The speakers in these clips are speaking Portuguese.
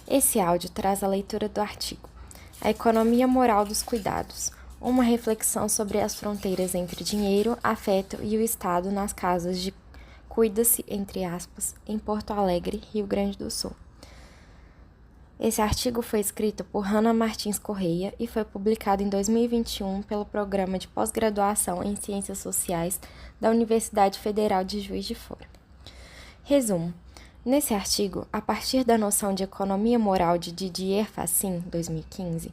Esse áudio traz a leitura do artigo A Economia Moral dos Cuidados, uma reflexão sobre as fronteiras entre dinheiro, afeto e o Estado nas casas de cuida-se, entre aspas, em Porto Alegre, Rio Grande do Sul. Esse artigo foi escrito por Hannah Martins Correia e foi publicado em 2021 pelo Programa de Pós-Graduação em Ciências Sociais da Universidade Federal de Juiz de Fora. Resumo. Nesse artigo, a partir da noção de economia moral de Didier Fassin, 2015,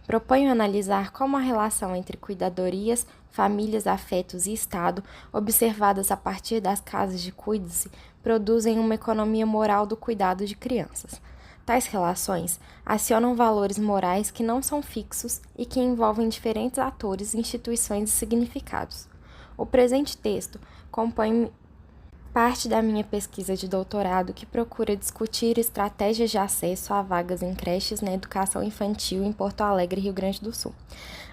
proponho analisar como a relação entre cuidadorias, famílias, afetos e Estado, observadas a partir das casas de cuide-se, produzem uma economia moral do cuidado de crianças. Tais relações acionam valores morais que não são fixos e que envolvem diferentes atores, instituições e significados. O presente texto compõe parte da minha pesquisa de doutorado que procura discutir estratégias de acesso a vagas em creches na educação infantil em Porto Alegre, Rio Grande do Sul,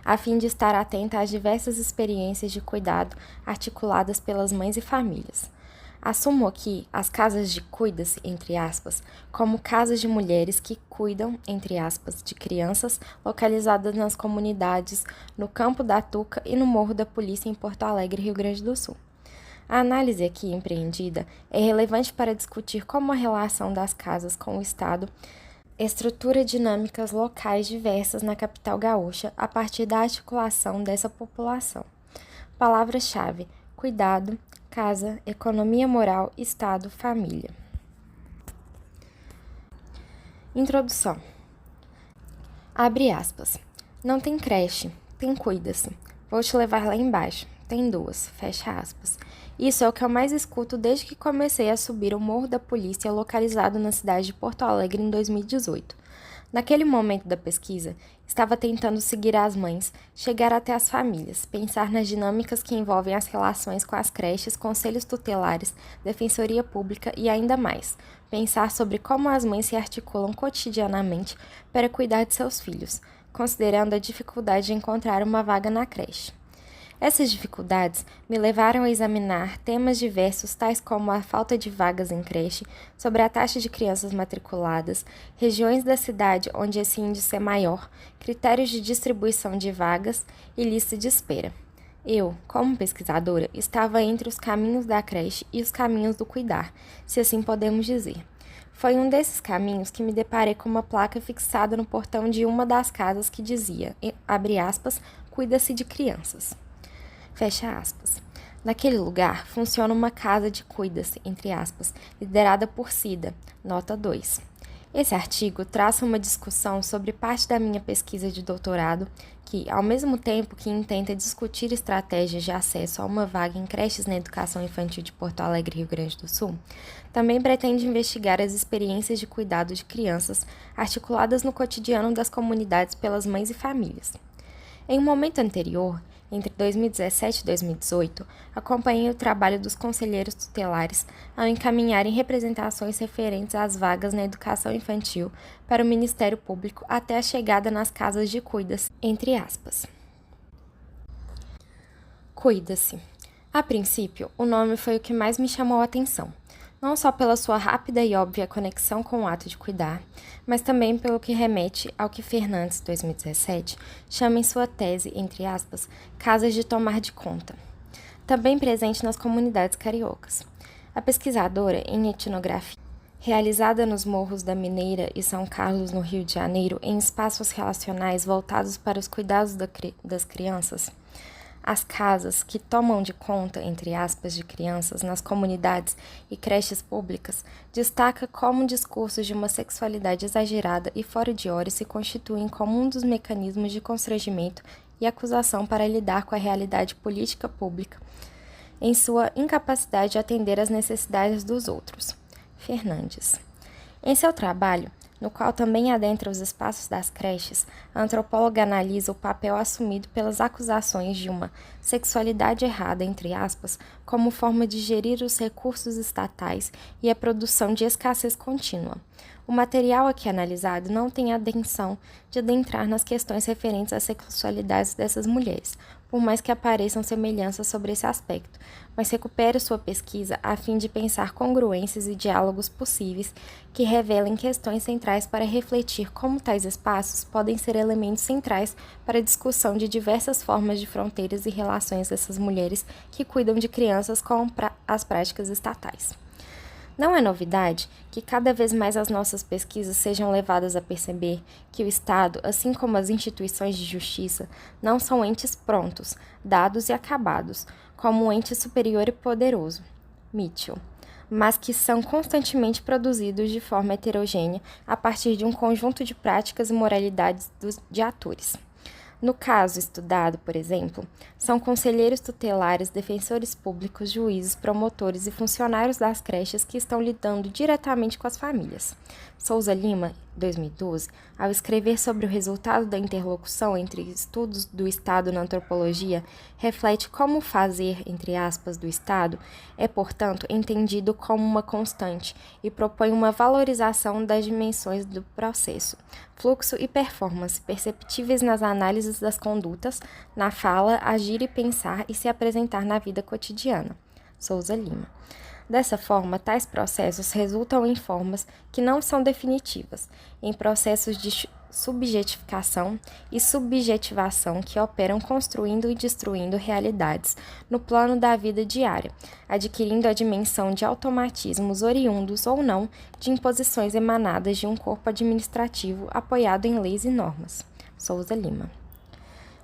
a fim de estar atenta às diversas experiências de cuidado articuladas pelas mães e famílias. Assumo aqui as casas de cuida-se, entre aspas, como casas de mulheres que cuidam, entre aspas, de crianças localizadas nas comunidades no Campo da Tuca e no Morro da Polícia em Porto Alegre, Rio Grande do Sul. A análise aqui empreendida é relevante para discutir como a relação das casas com o Estado estrutura dinâmicas locais diversas na capital gaúcha a partir da articulação dessa população. Palavras-chave: cuidado, casa, economia moral, Estado, família. Introdução. Abre aspas. Não tem creche, tem cuida-se. Vou te levar lá embaixo. Tem duas, fecha aspas. Isso é o que eu mais escuto desde que comecei a subir o Morro da Polícia, localizado na cidade de Porto Alegre em 2018. Naquele momento da pesquisa, estava tentando seguir as mães, chegar até as famílias, pensar nas dinâmicas que envolvem as relações com as creches, conselhos tutelares, defensoria pública e ainda mais, pensar sobre como as mães se articulam cotidianamente para cuidar de seus filhos, considerando a dificuldade de encontrar uma vaga na creche. Essas dificuldades me levaram a examinar temas diversos, tais como a falta de vagas em creche, sobre a taxa de crianças matriculadas, regiões da cidade onde esse índice é maior, critérios de distribuição de vagas e lista de espera. Eu, como pesquisadora, estava entre os caminhos da creche e os caminhos do cuidar, se assim podemos dizer. Foi um desses caminhos que me deparei com uma placa fixada no portão de uma das casas que dizia, abre aspas, cuida-se de crianças. Fecha aspas. Naquele lugar, funciona uma casa de cuida-se, entre aspas, liderada por Cida, nota 2. Esse artigo traça uma discussão sobre parte da minha pesquisa de doutorado que, ao mesmo tempo que intenta discutir estratégias de acesso a uma vaga em creches na educação infantil de Porto Alegre, Rio Grande do Sul, também pretende investigar as experiências de cuidado de crianças articuladas no cotidiano das comunidades pelas mães e famílias. Em um momento anterior, entre 2017 e 2018, acompanhei o trabalho dos conselheiros tutelares ao encaminharem representações referentes às vagas na educação infantil para o Ministério Público até a chegada nas casas de cuida-se, entre aspas. Cuida-se. A princípio, o nome foi o que mais me chamou a atenção, não só pela sua rápida e óbvia conexão com o ato de cuidar, mas também pelo que remete ao que Fernandes, 2017, chama em sua tese, entre aspas, casas de tomar de conta, também presente nas comunidades cariocas. A pesquisadora em etnografia, realizada nos Morros da Mineira e São Carlos, no Rio de Janeiro, em espaços relacionais voltados para os cuidados das crianças, as casas que tomam de conta, entre aspas, de crianças nas comunidades e creches públicas destaca como discursos de uma sexualidade exagerada e fora de hora se constituem como um dos mecanismos de constrangimento e acusação para lidar com a realidade política pública em sua incapacidade de atender às necessidades dos outros. Fernandes. Em seu trabalho, no qual também adentra os espaços das creches, a antropóloga analisa o papel assumido pelas acusações de uma sexualidade errada, entre aspas, como forma de gerir os recursos estatais e a produção de escassez contínua, O material aqui analisado não tem a intenção de adentrar nas questões referentes às sexualidades dessas mulheres, por mais que apareçam semelhanças sobre esse aspecto, mas recupera sua pesquisa a fim de pensar congruências e diálogos possíveis que revelem questões centrais para refletir como tais espaços podem ser elementos centrais para a discussão de diversas formas de fronteiras e relações dessas mulheres que cuidam de crianças com as práticas estatais. Não é novidade que cada vez mais as nossas pesquisas sejam levadas a perceber que o Estado, assim como as instituições de justiça, não são entes prontos, dados e acabados, como um ente superior e poderoso, Mitchell, mas que são constantemente produzidos de forma heterogênea a partir de um conjunto de práticas e moralidades de atores. No caso estudado, por exemplo, são conselheiros tutelares, defensores públicos, juízes, promotores e funcionários das creches que estão lidando diretamente com as famílias. Souza Lima, 2012, ao escrever sobre o resultado da interlocução entre estudos do Estado na antropologia, reflete como o fazer, entre aspas, do Estado é, portanto, entendido como uma constante e propõe uma valorização das dimensões do processo, fluxo e performance perceptíveis nas análises das condutas, na fala, agir e pensar e se apresentar na vida cotidiana. Souza Lima. Dessa forma, tais processos resultam em formas que não são definitivas, em processos de subjetificação e subjetivação que operam construindo e destruindo realidades no plano da vida diária, adquirindo a dimensão de automatismos oriundos ou não de imposições emanadas de um corpo administrativo apoiado em leis e normas. Souza Lima.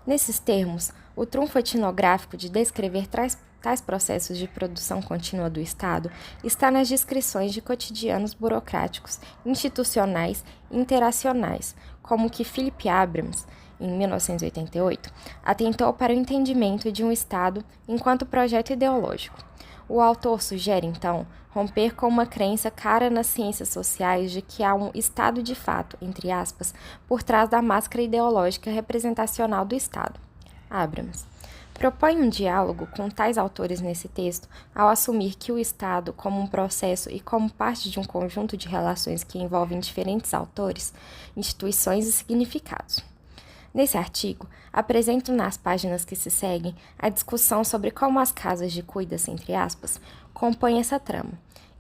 Nesses termos, o trunfo etnográfico de descrever tais processos de produção contínua do Estado está nas descrições de cotidianos burocráticos, institucionais e interacionais, como que Philip Abrams, em 1988, atentou para o entendimento de um Estado enquanto projeto ideológico. O autor sugere, então, romper com uma crença cara nas ciências sociais de que há um Estado de fato, entre aspas, por trás da máscara ideológica representacional do Estado. Abrams propõe um diálogo com tais autores nesse texto ao assumir que o Estado, como um processo e como parte de um conjunto de relações que envolvem diferentes autores, instituições e significados. Nesse artigo, apresento nas páginas que se seguem a discussão sobre como as casas de cuidas, entre aspas, compõem essa trama.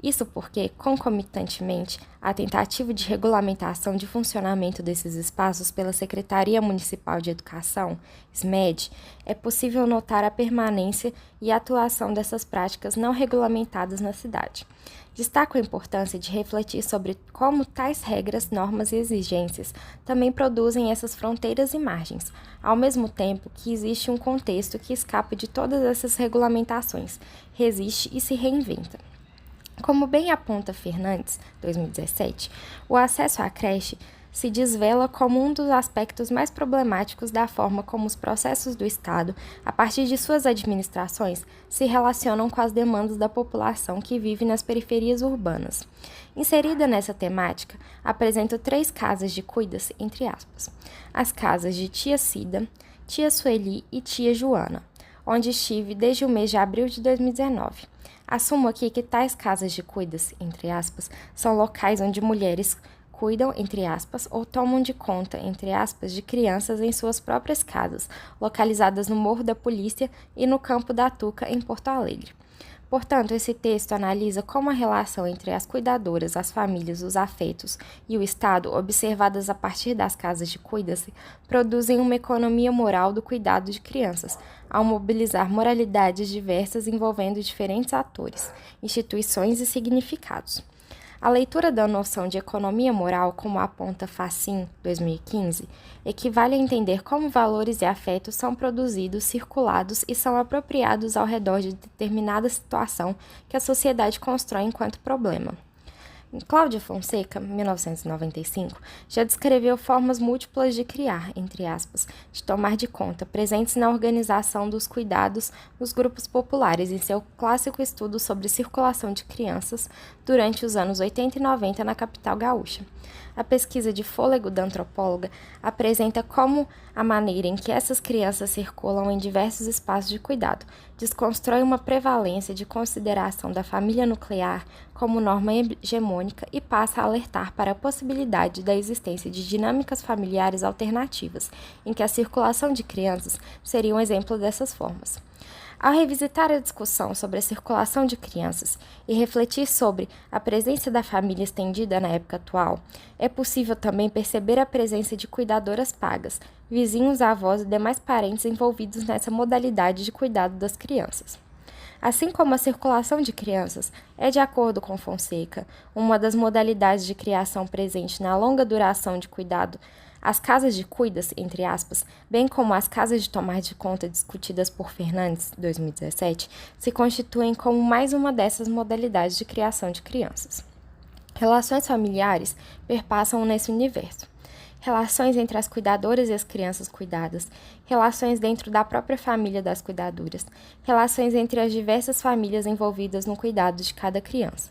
Isso porque, concomitantemente, a tentativa de regulamentação de funcionamento desses espaços pela Secretaria Municipal de Educação, SMED, é possível notar a permanência e atuação dessas práticas não regulamentadas na cidade. Destaco a importância de refletir sobre como tais regras, normas e exigências também produzem essas fronteiras e margens, ao mesmo tempo que existe um contexto que escapa de todas essas regulamentações, resiste e se reinventa. Como bem aponta Fernandes, 2017, o acesso à creche se desvela como um dos aspectos mais problemáticos da forma como os processos do Estado, a partir de suas administrações, se relacionam com as demandas da população que vive nas periferias urbanas. Inserida nessa temática, apresento 3 casas de cuidas, entre aspas. As casas de Tia Cida, Tia Sueli e Tia Joana, onde estive desde o mês de abril de 2019. Assumo aqui que tais casas de cuidas, entre aspas, são locais onde mulheres cuidam, entre aspas, ou tomam de conta, entre aspas, de crianças em suas próprias casas, localizadas no Morro da Polícia e no Campo da Tuca, em Porto Alegre. Portanto, esse texto analisa como a relação entre as cuidadoras, as famílias, os afetos e o Estado, observadas a partir das casas de cuida-se, produzem uma economia moral do cuidado de crianças, ao mobilizar moralidades diversas envolvendo diferentes atores, instituições e significados. A leitura da noção de economia moral, como aponta Fachin, 2015, equivale a entender como valores e afetos são produzidos, circulados e são apropriados ao redor de determinada situação que a sociedade constrói enquanto problema. Cláudia Fonseca, 1995, já descreveu formas múltiplas de criar, entre aspas, de tomar de conta, presentes na organização dos cuidados nos grupos populares em seu clássico estudo sobre circulação de crianças durante os anos 80 e 90 na capital gaúcha. A pesquisa de fôlego da antropóloga apresenta como a maneira em que essas crianças circulam em diversos espaços de cuidado, desconstrói uma prevalência de consideração da família nuclear como norma hegemônica e passa a alertar para a possibilidade da existência de dinâmicas familiares alternativas, em que a circulação de crianças seria um exemplo dessas formas. Ao revisitar a discussão sobre a circulação de crianças e refletir sobre a presença da família estendida na época atual, é possível também perceber a presença de cuidadoras pagas, vizinhos, avós e demais parentes envolvidos nessa modalidade de cuidado das crianças. Assim como a circulação de crianças é, de acordo com Fonseca, uma das modalidades de criação presente na longa duração de cuidado, as casas de cuidas, entre aspas, bem como as casas de tomar de conta discutidas por Fernandes, 2017, se constituem como mais uma dessas modalidades de criação de crianças. Relações familiares perpassam nesse universo. Relações entre as cuidadoras e as crianças cuidadas, relações dentro da própria família das cuidadoras, relações entre as diversas famílias envolvidas no cuidado de cada criança.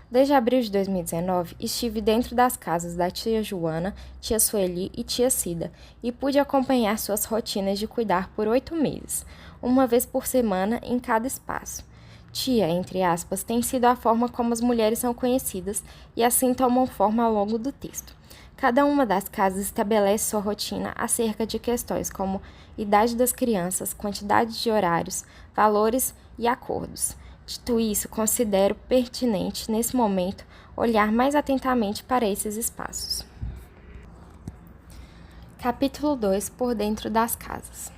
Desde abril de 2019, estive dentro das casas da tia Joana, tia Sueli e tia Cida e pude acompanhar suas rotinas de cuidar por 8 meses, uma vez por semana em cada espaço. Tia, entre aspas, tem sido a forma como as mulheres são conhecidas e assim tomam forma ao longo do texto. Cada uma das casas estabelece sua rotina acerca de questões como idade das crianças, quantidade de horários, valores e acordos. Dito isso, considero pertinente, nesse momento, olhar mais atentamente para esses espaços. Capítulo 2. Por dentro das casas.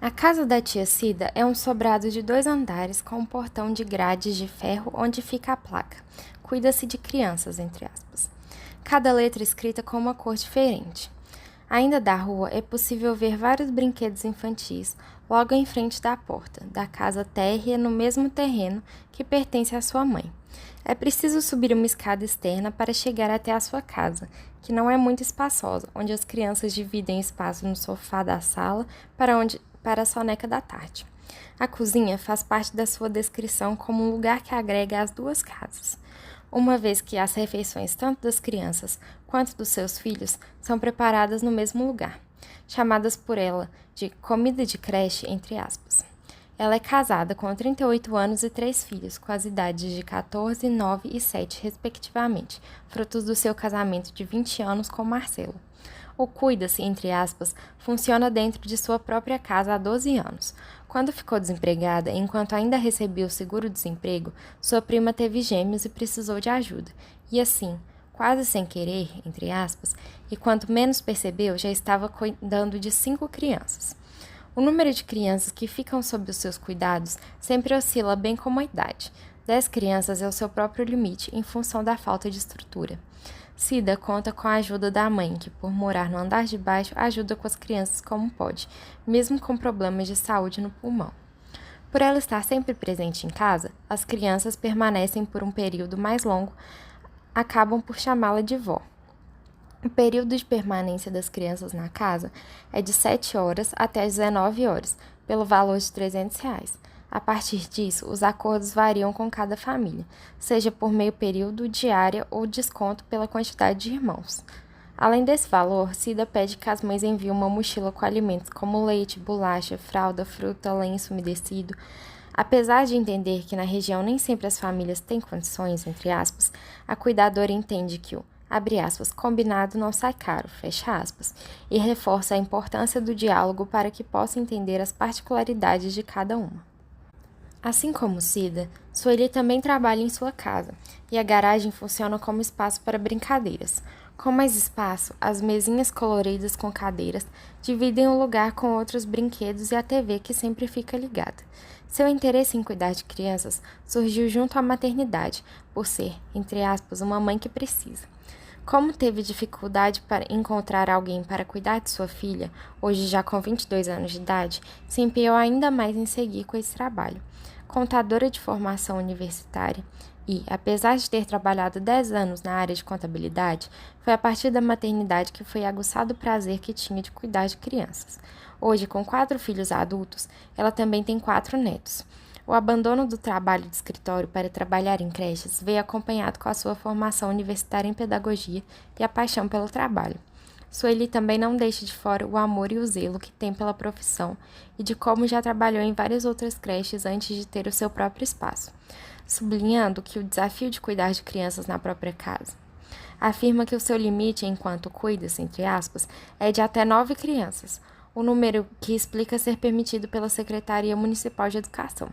A casa da tia Cida é um sobrado de 2 andares com um portão de grades de ferro onde fica a placa. Cuida-se de crianças, entre aspas. Cada letra escrita com uma cor diferente. Ainda da rua é possível ver vários brinquedos infantis logo em frente da porta da casa térrea no mesmo terreno que pertence à sua mãe. É preciso subir uma escada externa para chegar até a sua casa, que não é muito espaçosa, onde as crianças dividem espaço no sofá da sala para a soneca da tarde. A cozinha faz parte da sua descrição como um lugar que agrega as 2 casas, uma vez que as refeições tanto das crianças quanto dos seus filhos são preparadas no mesmo lugar, chamadas por ela de comida de creche, entre aspas. Ela é casada com 38 anos e 3 filhos, com as idades de 14, 9 e 7, respectivamente, frutos do seu casamento de 20 anos com Marcelo. O cuida-se, entre aspas, funciona dentro de sua própria casa há 12 anos. Quando ficou desempregada, enquanto ainda recebia o seguro-desemprego, sua prima teve gêmeos e precisou de ajuda. E assim, quase sem querer, entre aspas, e quanto menos percebeu, já estava cuidando de 5 crianças. O número de crianças que ficam sob os seus cuidados sempre oscila bem como a idade. 10 crianças é o seu próprio limite, em função da falta de estrutura. Cida conta com a ajuda da mãe, que, por morar no andar de baixo, ajuda com as crianças como pode, mesmo com problemas de saúde no pulmão. Por ela estar sempre presente em casa, as crianças permanecem por um período mais longo, acabam por chamá-la de vó. O período de permanência das crianças na casa é de 7 horas até 19 horas, pelo valor de R$300. A partir disso, os acordos variam com cada família, seja por meio período, diária ou desconto pela quantidade de irmãos. Além desse valor, Cida pede que as mães enviem uma mochila com alimentos como leite, bolacha, fralda, fruta, lenço umedecido. Apesar de entender que na região nem sempre as famílias têm condições, entre aspas, a cuidadora entende que o, abre aspas, combinado não sai caro, fecha aspas, e reforça a importância do diálogo para que possa entender as particularidades de cada uma. Assim como Cida, Sueli também trabalha em sua casa, e a garagem funciona como espaço para brincadeiras. Com mais espaço, as mesinhas coloridas com cadeiras dividem o lugar com outros brinquedos e a TV que sempre fica ligada. Seu interesse em cuidar de crianças surgiu junto à maternidade, por ser, entre aspas, uma mãe que precisa. Como teve dificuldade para encontrar alguém para cuidar de sua filha, hoje já com 22 anos de idade, se empenhou ainda mais em seguir com esse trabalho. Contadora de formação universitária e, apesar de ter trabalhado 10 anos na área de contabilidade, foi a partir da maternidade que foi aguçado o prazer que tinha de cuidar de crianças. Hoje, com 4 filhos adultos, ela também tem 4 netos. O abandono do trabalho de escritório para trabalhar em creches veio acompanhado com a sua formação universitária em pedagogia e a paixão pelo trabalho. Sueli também não deixa de fora o amor e o zelo que tem pela profissão e de como já trabalhou em várias outras creches antes de ter o seu próprio espaço, sublinhando que o desafio de cuidar de crianças na própria casa. Afirma que o seu limite enquanto cuida-se, entre aspas, é de até 9 crianças, o número que explica ser permitido pela Secretaria Municipal de Educação.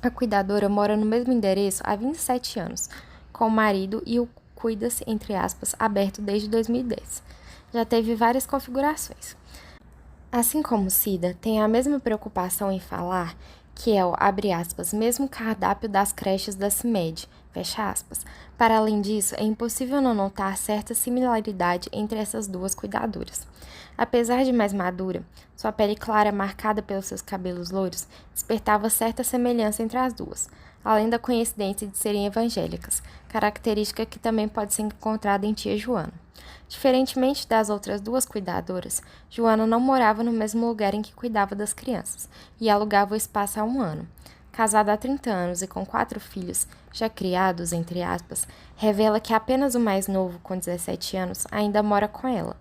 A cuidadora mora no mesmo endereço há 27 anos, com o marido e o cuida-se, entre aspas, aberto desde 2010. Já teve várias configurações. Assim como Cida, tem a mesma preocupação em falar que é o, abre aspas, mesmo cardápio das creches da CIMED, fecha aspas. Para além disso, é impossível não notar certa similaridade entre essas duas cuidadoras. Apesar de mais madura, sua pele clara marcada pelos seus cabelos loiros despertava certa semelhança entre as duas, além da coincidência de serem evangélicas, característica que também pode ser encontrada em tia Joana. Diferentemente das outras duas cuidadoras, Joana não morava no mesmo lugar em que cuidava das crianças e alugava o espaço há 1 ano. Casada há 30 anos e com 4 filhos, já criados, entre aspas, revela que apenas o mais novo, com 17 anos, ainda mora com ela.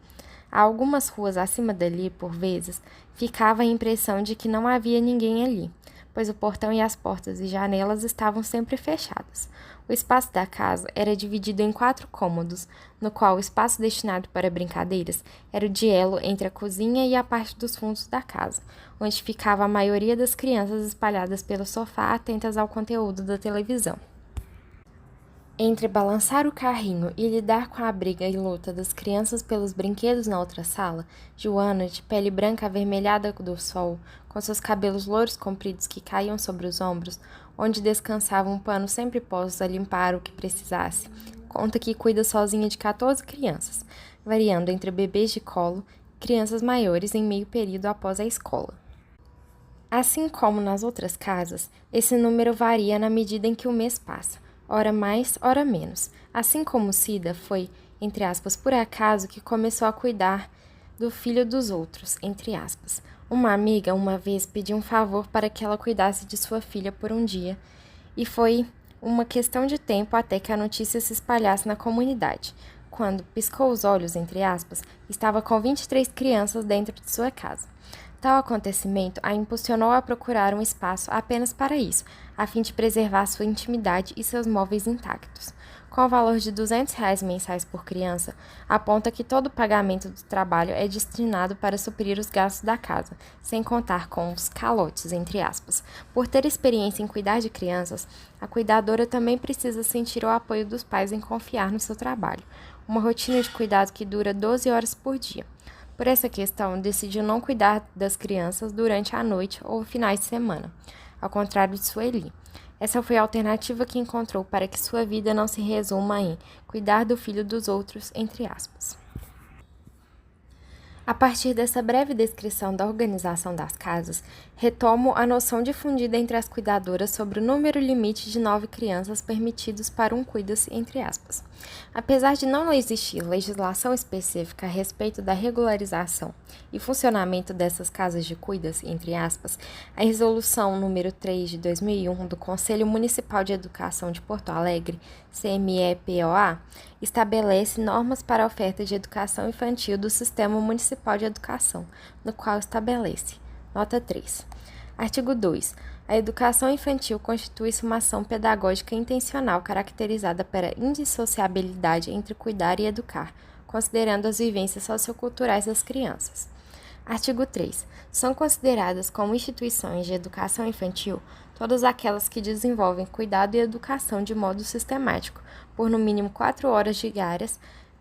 A algumas ruas acima dali, por vezes, ficava a impressão de que não havia ninguém ali, pois o portão e as portas e janelas estavam sempre fechadas. O espaço da casa era dividido em 4 cômodos, no qual o espaço destinado para brincadeiras era o duelo entre a cozinha e a parte dos fundos da casa, onde ficava a maioria das crianças espalhadas pelo sofá atentas ao conteúdo da televisão. Entre balançar o carrinho e lidar com a briga e luta das crianças pelos brinquedos na outra sala, Joana, de pele branca avermelhada do sol, com seus cabelos louros compridos que caíam sobre os ombros, onde descansava um pano sempre posto a limpar o que precisasse, conta que cuida sozinha de 14 crianças, variando entre bebês de colo e crianças maiores em meio período após a escola. Assim como nas outras casas, esse número varia na medida em que o mês passa, ora mais, ora menos. Assim como Cida foi, entre aspas, por acaso que começou a cuidar do filho dos outros, entre aspas. Uma amiga uma vez pediu um favor para que ela cuidasse de sua filha por um dia, e foi uma questão de tempo até que a notícia se espalhasse na comunidade. Quando piscou os olhos, entre aspas, estava com 23 crianças dentro de sua casa. Tal acontecimento a impulsionou a procurar um espaço apenas para isso, a fim de preservar sua intimidade e seus móveis intactos. Com o valor de R$ 200 mensais por criança, aponta que todo o pagamento do trabalho é destinado para suprir os gastos da casa, sem contar com os calotes, entre aspas. Por ter experiência em cuidar de crianças, a cuidadora também precisa sentir o apoio dos pais em confiar no seu trabalho, uma rotina de cuidado que dura 12 horas por dia. Por essa questão, decidiu não cuidar das crianças durante a noite ou finais de semana, ao contrário de Sueli. Essa foi a alternativa que encontrou para que sua vida não se resuma em cuidar do filho dos outros, entre aspas. A partir dessa breve descrição da organização das casas, retomo a noção difundida entre as cuidadoras sobre o número limite de 9 crianças permitidos para um cuida-se, entre aspas. Apesar de não existir legislação específica a respeito da regularização e funcionamento dessas casas de cuida-se, entre aspas, a Resolução número 3 de 2001 do Conselho Municipal de Educação de Porto Alegre, CMEPOA, estabelece normas para a oferta de educação infantil do Sistema Municipal de Educação, no qual estabelece. Nota 3. Artigo 2. A educação infantil constitui-se uma ação pedagógica intencional caracterizada pela indissociabilidade entre cuidar e educar, considerando as vivências socioculturais das crianças. Artigo 3. São consideradas como instituições de educação infantil todas aquelas que desenvolvem cuidado e educação de modo sistemático, por no mínimo 4 horas diárias,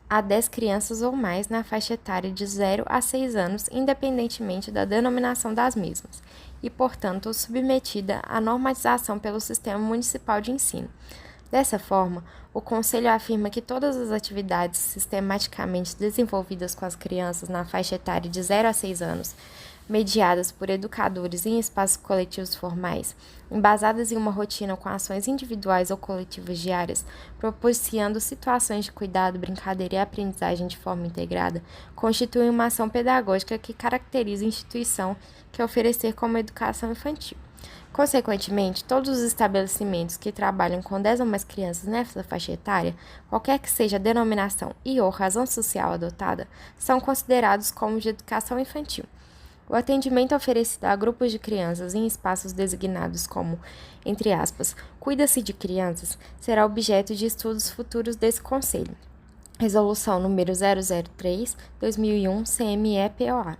a 10 crianças ou mais na faixa etária de 0 a 6 anos, independentemente da denominação das mesmas, e, portanto, submetida à normatização pelo Sistema Municipal de Ensino. Dessa forma, o Conselho afirma que todas as atividades sistematicamente desenvolvidas com as crianças na faixa etária de 0 a 6 anos, mediadas por educadores em espaços coletivos formais, embasadas em uma rotina com ações individuais ou coletivas diárias, propiciando situações de cuidado, brincadeira e aprendizagem de forma integrada, constituem uma ação pedagógica que caracteriza a instituição que oferecer como educação infantil. Consequentemente, todos os estabelecimentos que trabalham com 10 ou mais crianças nessa faixa etária, qualquer que seja a denominação e ou razão social adotada, são considerados como de educação infantil. O atendimento oferecido a grupos de crianças em espaços designados como, entre aspas, cuida-se de crianças, será objeto de estudos futuros desse Conselho. Resolução número 003/2001 CME-POA.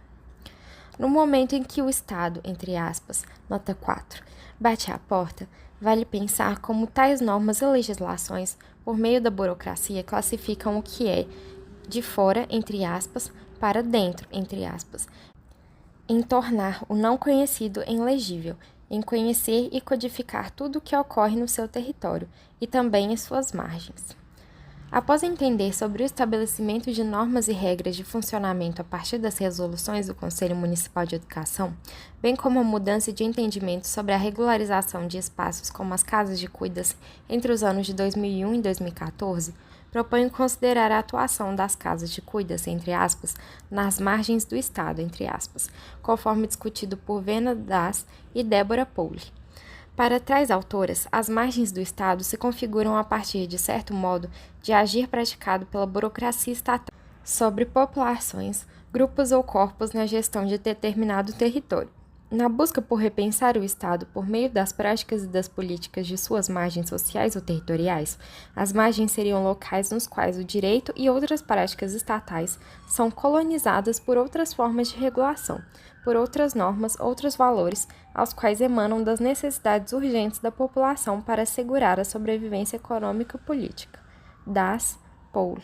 No momento em que o Estado, entre aspas, nota 4, bate à porta, vale pensar como tais normas e legislações, por meio da burocracia, classificam o que é de fora, entre aspas, para dentro, entre aspas, em tornar o não conhecido em legível, em conhecer e codificar tudo o que ocorre no seu território e também em suas margens. Após entender sobre o estabelecimento de normas e regras de funcionamento a partir das resoluções do Conselho Municipal de Educação, bem como a mudança de entendimento sobre a regularização de espaços como as casas de cuidas entre os anos de 2001 e 2014, proponho considerar a atuação das casas de cuidas, entre aspas, nas margens do Estado, entre aspas, conforme discutido por Vena Das e Débora Pouli. Para tais autoras, as margens do Estado se configuram a partir, de certo modo, de agir praticado pela burocracia estatal sobre populações, grupos ou corpos na gestão de determinado território. Na busca por repensar o Estado por meio das práticas e das políticas de suas margens sociais ou territoriais, as margens seriam locais nos quais o direito e outras práticas estatais são colonizadas por outras formas de regulação, por outras normas, outros valores, aos quais emanam das necessidades urgentes da população para assegurar a sobrevivência econômica e política. Das Paul.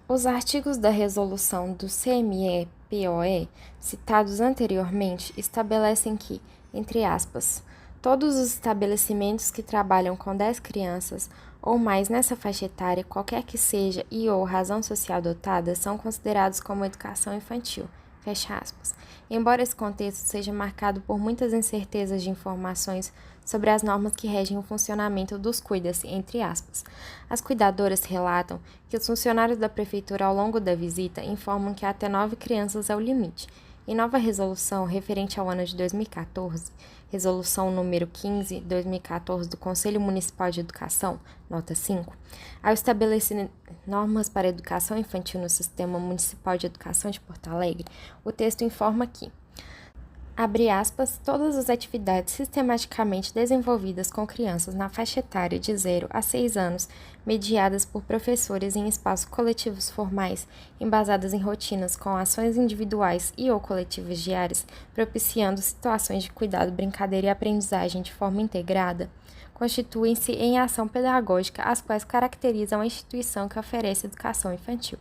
Os artigos da resolução do CME-POE, citados anteriormente, estabelecem que, entre aspas, todos os estabelecimentos que trabalham com 10 crianças ou mais nessa faixa etária, qualquer que seja e ou razão social adotada, são considerados como educação infantil. Fecha aspas. Embora esse contexto seja marcado por muitas incertezas de informações sobre as normas que regem o funcionamento dos cuida-se, entre aspas. As cuidadoras relatam que os funcionários da prefeitura ao longo da visita informam que até 9 crianças é o limite. Em nova resolução referente ao ano de 2014, resolução número 15/2014 do Conselho Municipal de Educação, nota 5, ao estabelecer normas para a educação infantil no Sistema Municipal de Educação de Porto Alegre, o texto informa que, abre aspas, todas as atividades sistematicamente desenvolvidas com crianças na faixa etária de 0 a 6 anos, mediadas por professores em espaços coletivos formais, embasadas em rotinas com ações individuais e ou coletivas diárias, propiciando situações de cuidado, brincadeira e aprendizagem de forma integrada, constituem-se em ação pedagógica, as quais caracterizam a instituição que oferece educação infantil.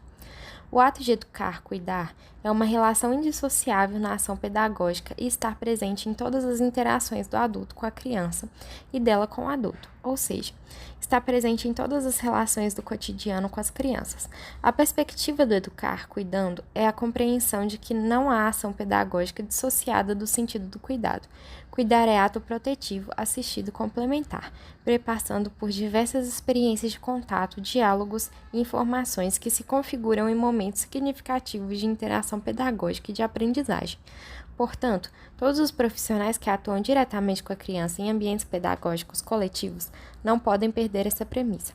O ato de educar, cuidar, é uma relação indissociável na ação pedagógica e estar presente em todas as interações do adulto com a criança e dela com o adulto, ou seja, está presente em todas as relações do cotidiano com as crianças. A perspectiva do educar, cuidando, é a compreensão de que não há ação pedagógica dissociada do sentido do cuidado. Cuidar é ato protetivo, assistido complementar, perpassando por diversas experiências de contato, diálogos e informações que se configuram em momentos significativos de interação pedagógica e de aprendizagem. Portanto, todos os profissionais que atuam diretamente com a criança em ambientes pedagógicos coletivos não podem perder essa premissa.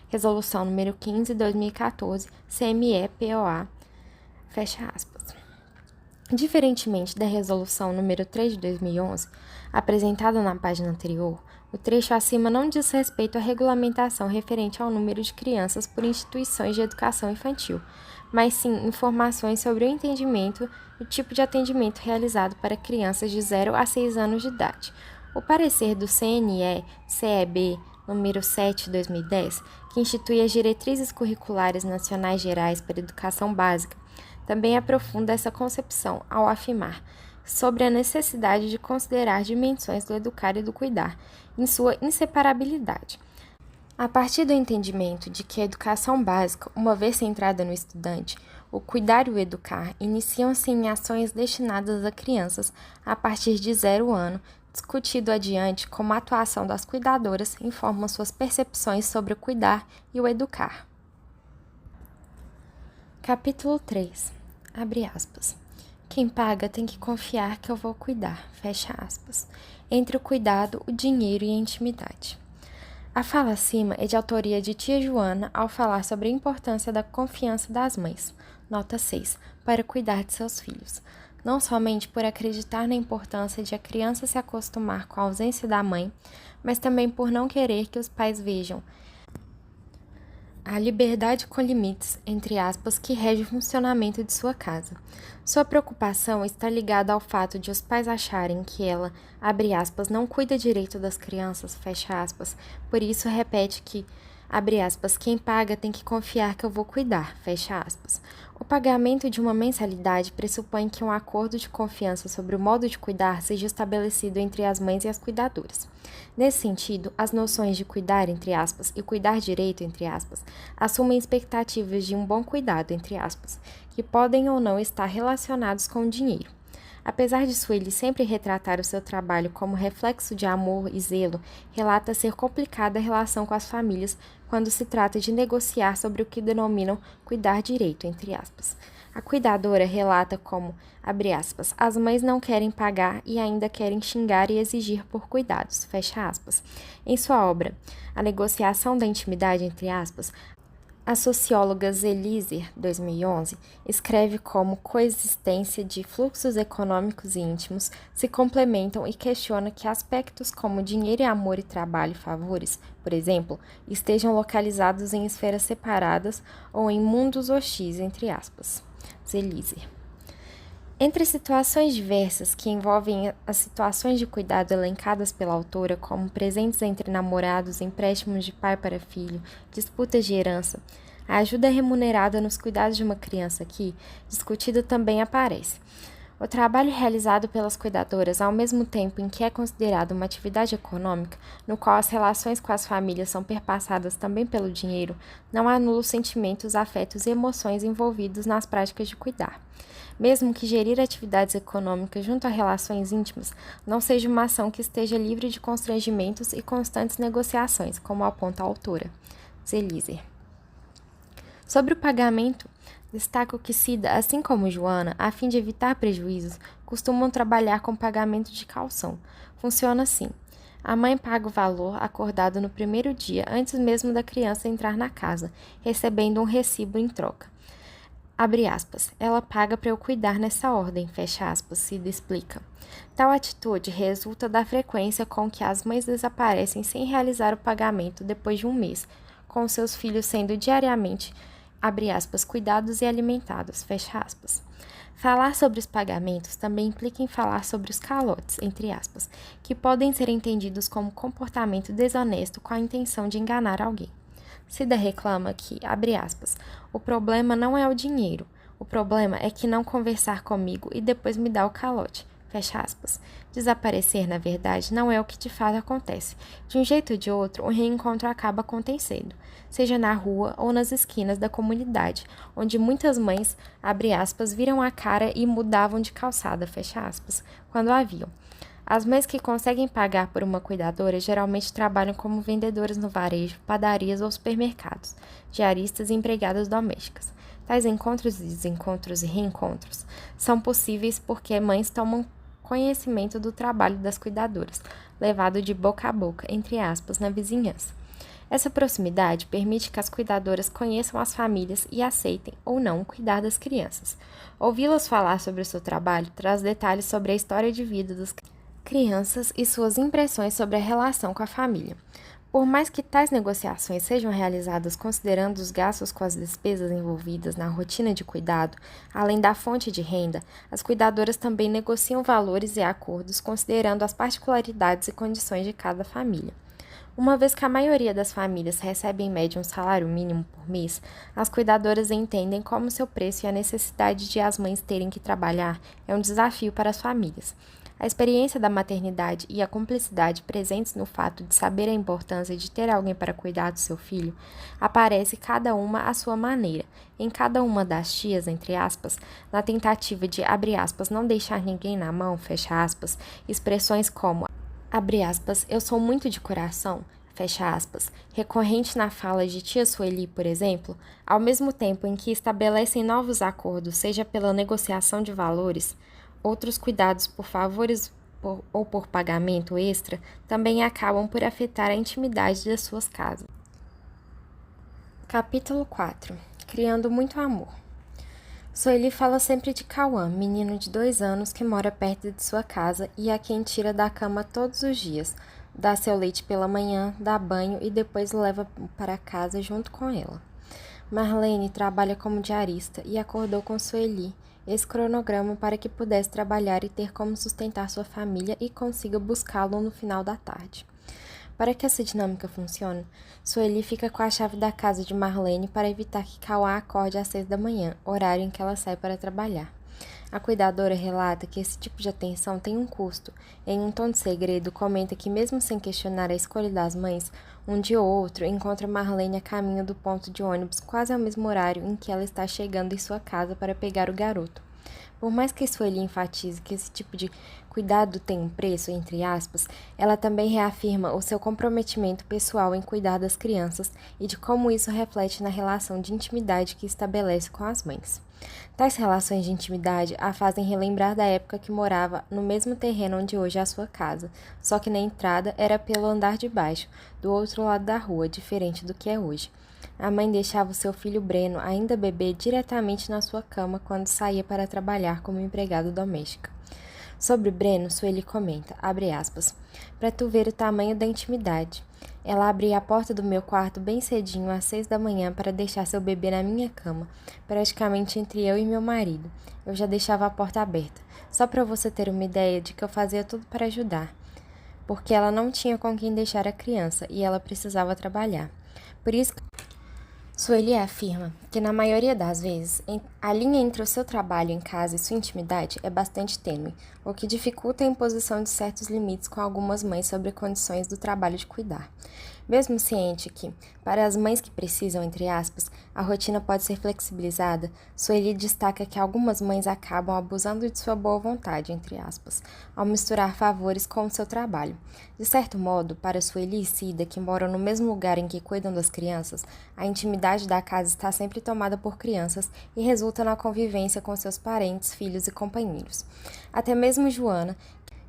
Resolução número 15/2014, CME-POA, fecha aspas. Diferentemente da Resolução número 3 de 2011, apresentada na página anterior, o trecho acima não diz respeito à regulamentação referente ao número de crianças por instituições de educação infantil, mas sim informações sobre o entendimento e o tipo de atendimento realizado para crianças de 0 a 6 anos de idade. O parecer do CNE-CEB número 7 de 2010, que institui as Diretrizes Curriculares Nacionais Gerais para a Educação Básica, também aprofunda essa concepção ao afirmar sobre a necessidade de considerar dimensões do educar e do cuidar em sua inseparabilidade. A partir do entendimento de que a educação básica, uma vez centrada no estudante, o cuidar e o educar iniciam-se em ações destinadas a crianças a partir de 0 ano, discutido adiante como a atuação das cuidadoras informa suas percepções sobre o cuidar e o educar. Capítulo 3. Abre aspas. Quem paga tem que confiar que eu vou cuidar, fecha aspas. Entre o cuidado, o dinheiro e a intimidade. A fala acima é de autoria de tia Joana ao falar sobre a importância da confiança das mães, nota 6, para cuidar de seus filhos. Não somente por acreditar na importância de a criança se acostumar com a ausência da mãe, mas também por não querer que os pais vejam a liberdade com limites, entre aspas, que rege o funcionamento de sua casa. Sua preocupação está ligada ao fato de os pais acharem que ela, abre aspas, não cuida direito das crianças, fecha aspas. Por isso repete que, abre aspas, quem paga tem que confiar que eu vou cuidar, fecha aspas. O pagamento de uma mensalidade pressupõe que um acordo de confiança sobre o modo de cuidar seja estabelecido entre as mães e as cuidadoras. Nesse sentido, as noções de cuidar, entre aspas, e cuidar direito, entre aspas, assumem expectativas de um bom cuidado, entre aspas, que podem ou não estar relacionados com o dinheiro. Apesar de Sueli sempre retratar o seu trabalho como reflexo de amor e zelo, relata ser complicada a relação com as famílias quando se trata de negociar sobre o que denominam cuidar direito, entre aspas. A cuidadora relata como, abre aspas, as mães não querem pagar e ainda querem xingar e exigir por cuidados, fecha aspas. Em sua obra, A Negociação da Intimidade, entre aspas, a socióloga Zelizer, 2011, escreve como coexistência de fluxos econômicos e íntimos se complementam e questiona que aspectos como dinheiro e amor e trabalho e favores, por exemplo, estejam localizados em esferas separadas ou em mundos hostis, entre aspas. Zelizer. Entre situações diversas que envolvem as situações de cuidado elencadas pela autora, como presentes entre namorados, empréstimos de pai para filho, disputas de herança, a ajuda remunerada nos cuidados de uma criança aqui, discutida também aparece. O trabalho realizado pelas cuidadoras, ao mesmo tempo em que é considerado uma atividade econômica, no qual as relações com as famílias são perpassadas também pelo dinheiro, não anula os sentimentos, afetos e emoções envolvidos nas práticas de cuidar. Mesmo que gerir atividades econômicas junto a relações íntimas não seja uma ação que esteja livre de constrangimentos e constantes negociações, como aponta a autora. Zelizer. Sobre o pagamento, destaco que Cida, assim como Joana, a fim de evitar prejuízos, costumam trabalhar com pagamento de calção. Funciona assim. A mãe paga o valor acordado no primeiro dia, antes mesmo da criança entrar na casa, recebendo um recibo em troca. Abre aspas, ela paga para eu cuidar nessa ordem, fecha aspas, Cida explica. Tal atitude resulta da frequência com que as mães desaparecem sem realizar o pagamento depois de um mês, com seus filhos sendo diariamente, abre aspas, cuidados e alimentados, fecha aspas. Falar sobre os pagamentos também implica em falar sobre os calotes, entre aspas, que podem ser entendidos como comportamento desonesto com a intenção de enganar alguém. Cida reclama que, abre aspas, o problema não é o dinheiro, o problema é que não conversar comigo e depois me dá o calote, fecha aspas. Desaparecer, na verdade, não é o que de fato acontece. De um jeito ou de outro, o reencontro acaba acontecendo, seja na rua ou nas esquinas da comunidade, onde muitas mães, abre aspas, viram a cara e mudavam de calçada, fecha aspas, quando a viam. As mães que conseguem pagar por uma cuidadora geralmente trabalham como vendedoras no varejo, padarias ou supermercados, diaristas e empregadas domésticas. Tais encontros e desencontros e reencontros são possíveis porque mães tomam conhecimento do trabalho das cuidadoras, levado de boca a boca, entre aspas, na vizinhança. Essa proximidade permite que as cuidadoras conheçam as famílias e aceitem, ou não, cuidar das crianças. Ouvi-las falar sobre o seu trabalho traz detalhes sobre a história de vida das crianças e suas impressões sobre a relação com a família. Por mais que tais negociações sejam realizadas considerando os gastos com as despesas envolvidas na rotina de cuidado, além da fonte de renda, as cuidadoras também negociam valores e acordos considerando as particularidades e condições de cada família. Uma vez que a maioria das famílias recebe em média um salário mínimo por mês, as cuidadoras entendem como seu preço e a necessidade de as mães terem que trabalhar é um desafio para as famílias. A experiência da maternidade e a cumplicidade presentes no fato de saber a importância de ter alguém para cuidar do seu filho aparece cada uma à sua maneira, em cada uma das tias, entre aspas, na tentativa de, abre aspas, não deixar ninguém na mão, fecha aspas, expressões como, abre aspas, eu sou muito de coração, fecha aspas, recorrente na fala de tia Sueli, por exemplo, ao mesmo tempo em que estabelecem novos acordos, seja pela negociação de valores, outros cuidados por favores ou por pagamento extra, também acabam por afetar a intimidade das suas casas. Capítulo 4. Criando muito amor. Sueli fala sempre de Cauã, menino de 2 anos que mora perto de sua casa e a quem tira da cama todos os dias, dá seu leite pela manhã, dá banho e depois leva para casa junto com ela. Marlene trabalha como diarista e acordou com Sueli esse cronograma para que pudesse trabalhar e ter como sustentar sua família e consiga buscá-lo no final da tarde. Para que essa dinâmica funcione, Sueli fica com a chave da casa de Marlene para evitar que Cauã acorde às 6 da manhã, horário em que ela sai para trabalhar. A cuidadora relata que esse tipo de atenção tem um custo. Em um tom de segredo, comenta que mesmo sem questionar a escolha das mães, um dia ou outro encontra Marlene a caminho do ponto de ônibus quase ao mesmo horário em que ela está chegando em sua casa para pegar o garoto. Por mais que Sueli enfatize que esse tipo de cuidado tem um preço, entre aspas, ela também reafirma o seu comprometimento pessoal em cuidar das crianças e de como isso reflete na relação de intimidade que estabelece com as mães. Tais relações de intimidade a fazem relembrar da época que morava no mesmo terreno onde hoje é a sua casa, só que na entrada era pelo andar de baixo, do outro lado da rua, diferente do que é hoje. A mãe deixava o seu filho Breno, ainda bebê, diretamente na sua cama quando saía para trabalhar como empregada doméstica. Sobre Breno, Sueli comenta, abre aspas, para tu ver o tamanho da intimidade. Ela abria a porta do meu quarto bem cedinho, às 6 da manhã, para deixar seu bebê na minha cama, praticamente entre eu e meu marido. Eu já deixava a porta aberta, só para você ter uma ideia de que eu fazia tudo para ajudar, porque ela não tinha com quem deixar a criança e ela precisava trabalhar. Por isso, Sueli afirma que, na maioria das vezes, a linha entre o seu trabalho em casa e sua intimidade é bastante tênue, o que dificulta a imposição de certos limites com algumas mães sobre condições do trabalho de cuidar. Mesmo ciente que, para as mães que precisam, entre aspas, a rotina pode ser flexibilizada, Sueli destaca que algumas mães acabam abusando de sua boa vontade, entre aspas, ao misturar favores com o seu trabalho. De certo modo, para Sueli e Cida, que moram no mesmo lugar em que cuidam das crianças, a intimidade da casa está sempre tomada por crianças e resulta na convivência com seus parentes, filhos e companheiros. Até mesmo Joana,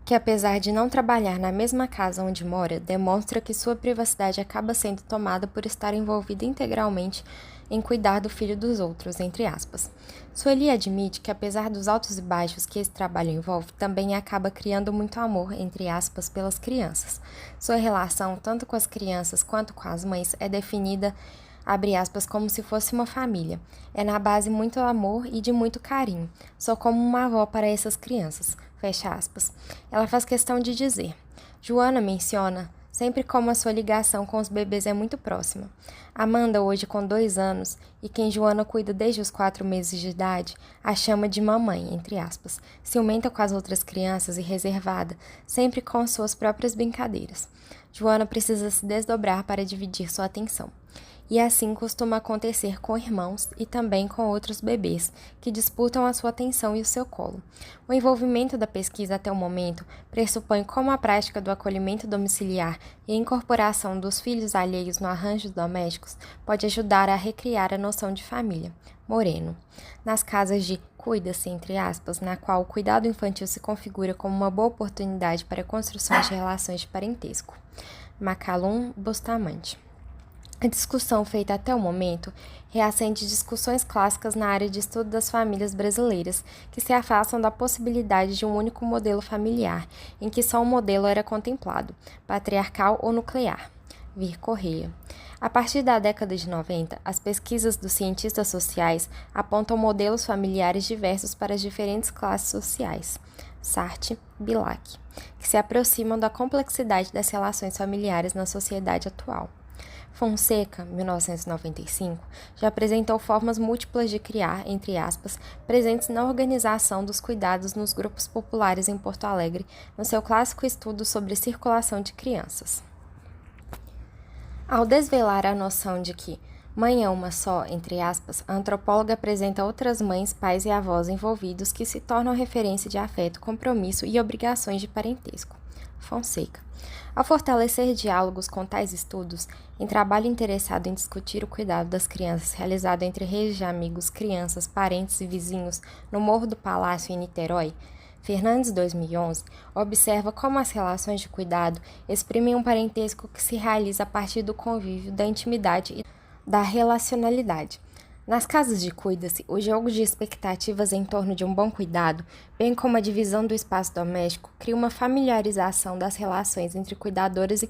que apesar de não trabalhar na mesma casa onde mora, demonstra que sua privacidade acaba sendo tomada por estar envolvida integralmente em cuidar do filho dos outros, entre aspas. Sueli admite que apesar dos altos e baixos que esse trabalho envolve, também acaba criando muito amor, entre aspas, pelas crianças. Sua relação, tanto com as crianças quanto com as mães, é definida, abre aspas, como se fosse uma família. É na base muito amor e de muito carinho. Sou como uma avó para essas crianças. Fecha aspas. Ela faz questão de dizer. Joana menciona sempre como a sua ligação com os bebês é muito próxima. Amanda, hoje com 2 anos, e quem Joana cuida desde os 4 meses de idade, a chama de mamãe, entre aspas, ciumenta com as outras crianças e reservada, sempre com suas próprias brincadeiras. Joana precisa se desdobrar para dividir sua atenção. E assim costuma acontecer com irmãos e também com outros bebês, que disputam a sua atenção e o seu colo. O envolvimento da pesquisa até o momento pressupõe como a prática do acolhimento domiciliar e a incorporação dos filhos alheios no arranjo domésticos pode ajudar a recriar a noção de família. Moreno. Nas casas de cuida-se, entre aspas, na qual o cuidado infantil se configura como uma boa oportunidade para a construção de relações de parentesco. Macalum Bustamante. A discussão feita até o momento reacende discussões clássicas na área de estudo das famílias brasileiras, que se afastam da possibilidade de um único modelo familiar, em que só um modelo era contemplado, patriarcal ou nuclear. Vir Correia. A partir da década de 90, as pesquisas dos cientistas sociais apontam modelos familiares diversos para as diferentes classes sociais. Sartre, Bilac, que se aproximam da complexidade das relações familiares na sociedade atual. Fonseca, 1995, já apresentou formas múltiplas de criar, entre aspas, presentes na organização dos cuidados nos grupos populares em Porto Alegre, no seu clássico estudo sobre circulação de crianças. Ao desvelar a noção de que Mãe é uma só, entre aspas, a antropóloga apresenta outras mães, pais e avós envolvidos que se tornam referência de afeto, compromisso e obrigações de parentesco. Fonseca. Ao fortalecer diálogos com tais estudos, em trabalho interessado em discutir o cuidado das crianças realizado entre redes de amigos, crianças, parentes e vizinhos no Morro do Palácio, em Niterói, Fernandes, 2011, observa como as relações de cuidado exprimem um parentesco que se realiza a partir do convívio, da intimidade e da relacionalidade. Nas casas de cuida-se, o jogo de expectativas em torno de um bom cuidado, bem como a divisão do espaço doméstico, cria uma familiarização das relações entre cuidadores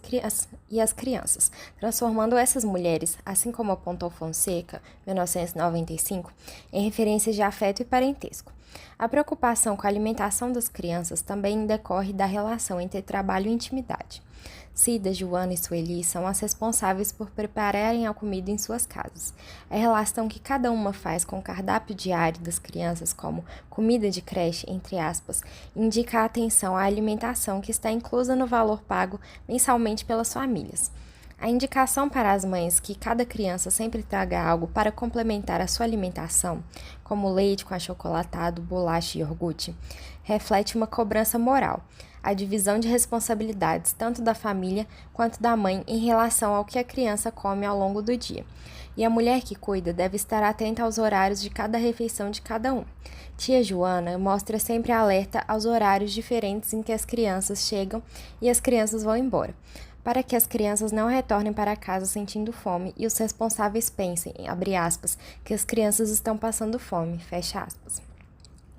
e as crianças, transformando essas mulheres, assim como apontou Fonseca, 1995, em referências de afeto e parentesco. A preocupação com a alimentação das crianças também decorre da relação entre trabalho e intimidade. Cida, Joana e Sueli são as responsáveis por prepararem a comida em suas casas. A relação que cada uma faz com o cardápio diário das crianças, como comida de creche, entre aspas, indica a atenção à alimentação que está inclusa no valor pago mensalmente pelas famílias. A indicação para as mães que cada criança sempre traga algo para complementar a sua alimentação, como leite com achocolatado, bolacha e iogurte, reflete uma cobrança moral, a divisão de responsabilidades tanto da família quanto da mãe em relação ao que a criança come ao longo do dia. E a mulher que cuida deve estar atenta aos horários de cada refeição de cada um. Tia Joana mostra sempre alerta aos horários diferentes em que as crianças chegam e as crianças vão embora, para que as crianças não retornem para casa sentindo fome e os responsáveis pensem, abre aspas, que as crianças estão passando fome, fecha aspas.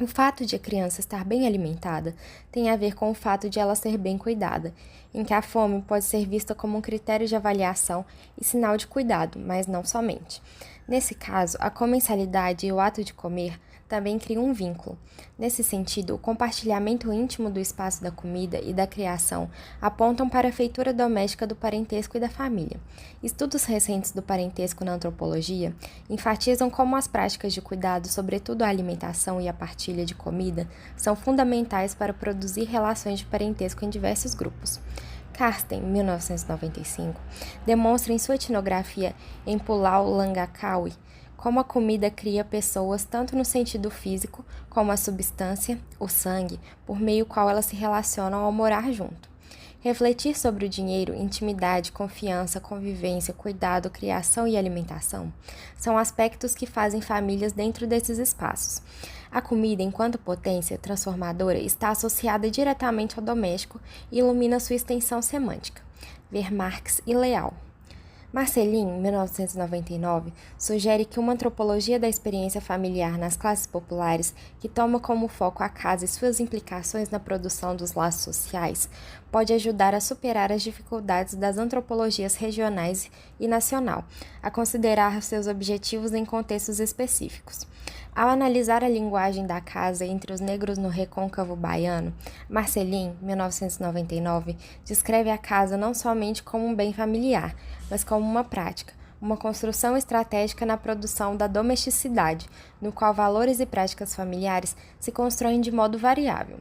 O fato de a criança estar bem alimentada tem a ver com o fato de ela ser bem cuidada, em que a fome pode ser vista como um critério de avaliação e sinal de cuidado, mas não somente. Nesse caso, a comensalidade e o ato de comer também criam um vínculo. Nesse sentido, o compartilhamento íntimo do espaço da comida e da criação apontam para a feitura doméstica do parentesco e da família. Estudos recentes do parentesco na antropologia enfatizam como as práticas de cuidado, sobretudo a alimentação e a partilha de comida, são fundamentais para produzir relações de parentesco em diversos grupos. Karsten, 1995, demonstra em sua etnografia em Pulau Langkawi como a comida cria pessoas tanto no sentido físico como a substância, o sangue, por meio qual elas se relacionam ao morar junto. Refletir sobre o dinheiro, intimidade, confiança, convivência, cuidado, criação e alimentação são aspectos que fazem famílias dentro desses espaços. A comida, enquanto potência transformadora, está associada diretamente ao doméstico e ilumina sua extensão semântica. Ver Marx e Leal. Marcelin, 1999, sugere que uma antropologia da experiência familiar nas classes populares, que toma como foco a casa e suas implicações na produção dos laços sociais, pode ajudar a superar as dificuldades das antropologias regionais e nacional, a considerar seus objetivos em contextos específicos. Ao analisar a linguagem da casa entre os negros no recôncavo baiano, Marcelin, 1999, descreve a casa não somente como um bem familiar, mas como uma prática, uma construção estratégica na produção da domesticidade, no qual valores e práticas familiares se constroem de modo variável.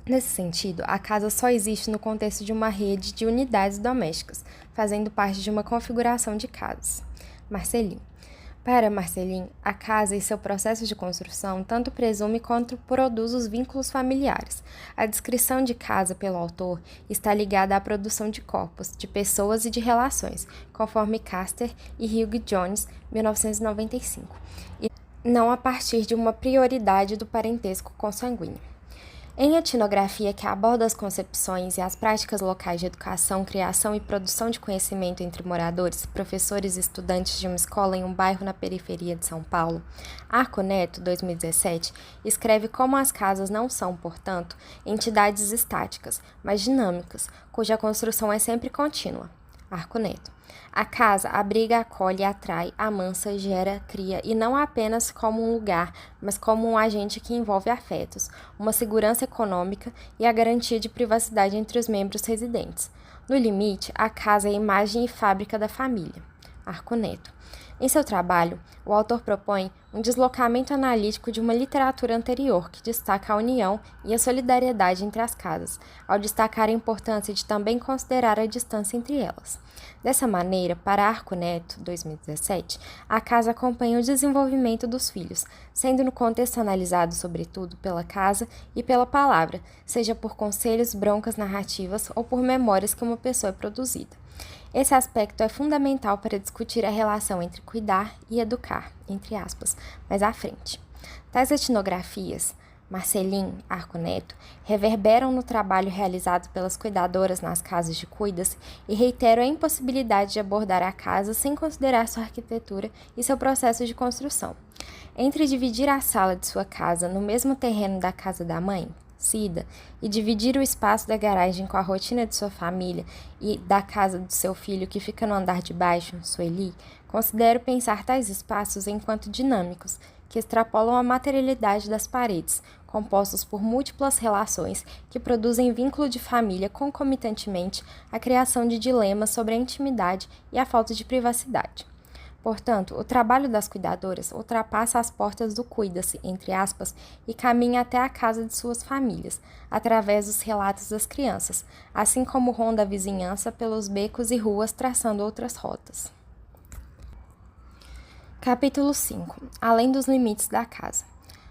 Nesse sentido, a casa só existe no contexto de uma rede de unidades domésticas, fazendo parte de uma configuração de casas. Marcelin. Para Marcelin, a casa e seu processo de construção tanto presume quanto produz os vínculos familiares. A descrição de casa pelo autor está ligada à produção de corpos, de pessoas e de relações, conforme Caster e Hugh Jones, 1995, e não a partir de uma prioridade do parentesco consanguíneo. Em etnografia que aborda as concepções e as práticas locais de educação, criação e produção de conhecimento entre moradores, professores e estudantes de uma escola em um bairro na periferia de São Paulo, Arco Neto, 2017, escreve como as casas não são, portanto, entidades estáticas, mas dinâmicas, cuja construção é sempre contínua. Arco Neto. A casa abriga, acolhe, atrai, amansa, gera, cria, e não apenas como um lugar, mas como um agente que envolve afetos, uma segurança econômica e a garantia de privacidade entre os membros residentes. No limite, a casa é a imagem e fábrica da família. Arco Neto. Em seu trabalho, o autor propõe um deslocamento analítico de uma literatura anterior que destaca a união e a solidariedade entre as casas, ao destacar a importância de também considerar a distância entre elas. Dessa maneira, para Arco Neto, 2017, a casa acompanha o desenvolvimento dos filhos, sendo no contexto analisado sobretudo pela casa e pela palavra, seja por conselhos, broncas narrativas ou por memórias que uma pessoa é produzida. Esse aspecto é fundamental para discutir a relação entre cuidar e educar, entre aspas, mais à frente. Tais etnografias, Marcelin, Arco Neto, reverberam no trabalho realizado pelas cuidadoras nas casas de cuidas e reiteram a impossibilidade de abordar a casa sem considerar sua arquitetura e seu processo de construção. Entre dividir a sala de sua casa no mesmo terreno da casa da mãe, Cida, e dividir o espaço da garagem com a rotina de sua família e da casa do seu filho que fica no andar de baixo, Sueli, considero pensar tais espaços enquanto dinâmicos, que extrapolam a materialidade das paredes, compostos por múltiplas relações que produzem vínculo de família concomitantemente à criação de dilemas sobre a intimidade e a falta de privacidade. Portanto, o trabalho das cuidadoras ultrapassa as portas do cuida-se, entre aspas, e caminha até a casa de suas famílias, através dos relatos das crianças, assim como ronda a vizinhança pelos becos e ruas traçando outras rotas. Capítulo 5. Além dos limites da casa.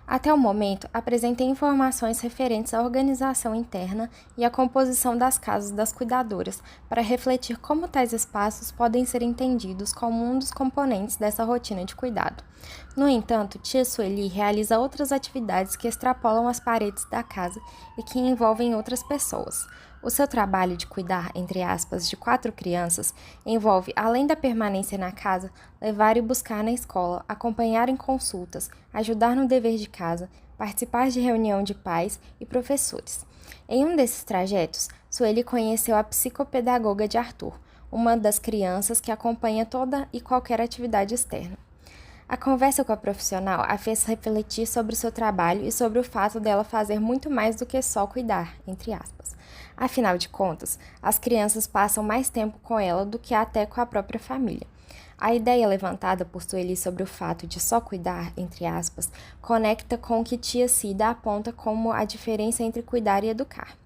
Até o momento, apresentei informações referentes à organização interna e à composição das casas das cuidadoras, para refletir como tais espaços podem ser entendidos como um dos componentes dessa rotina de cuidado. No entanto, tia Sueli realiza outras atividades que extrapolam as paredes da casa e que envolvem outras pessoas. O seu trabalho de cuidar, entre aspas, de 4 crianças envolve, além da permanência na casa, levar e buscar na escola, acompanhar em consultas, ajudar no dever de casa, participar de reunião de pais e professores. Em um desses trajetos, Sueli conheceu a psicopedagoga de Arthur, uma das crianças que acompanha toda e qualquer atividade externa. A conversa com a profissional a fez refletir sobre o seu trabalho e sobre o fato dela fazer muito mais do que só cuidar, entre aspas. Afinal de contas, as crianças passam mais tempo com ela do que até com a própria família. A ideia levantada por Sueli sobre o fato de só cuidar, entre aspas, conecta com o que tia Cida aponta como a diferença entre cuidar e educar.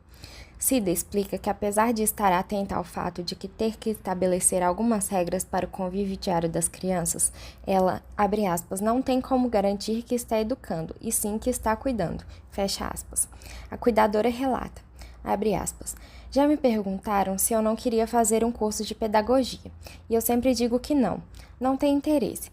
Cida explica que, apesar de estar atenta ao fato de que ter que estabelecer algumas regras para o convívio diário das crianças, ela, abre aspas, não tem como garantir que está educando, e sim que está cuidando, fecha aspas. A cuidadora relata, abre aspas, já me perguntaram se eu não queria fazer um curso de pedagogia, e eu sempre digo que não tem interesse.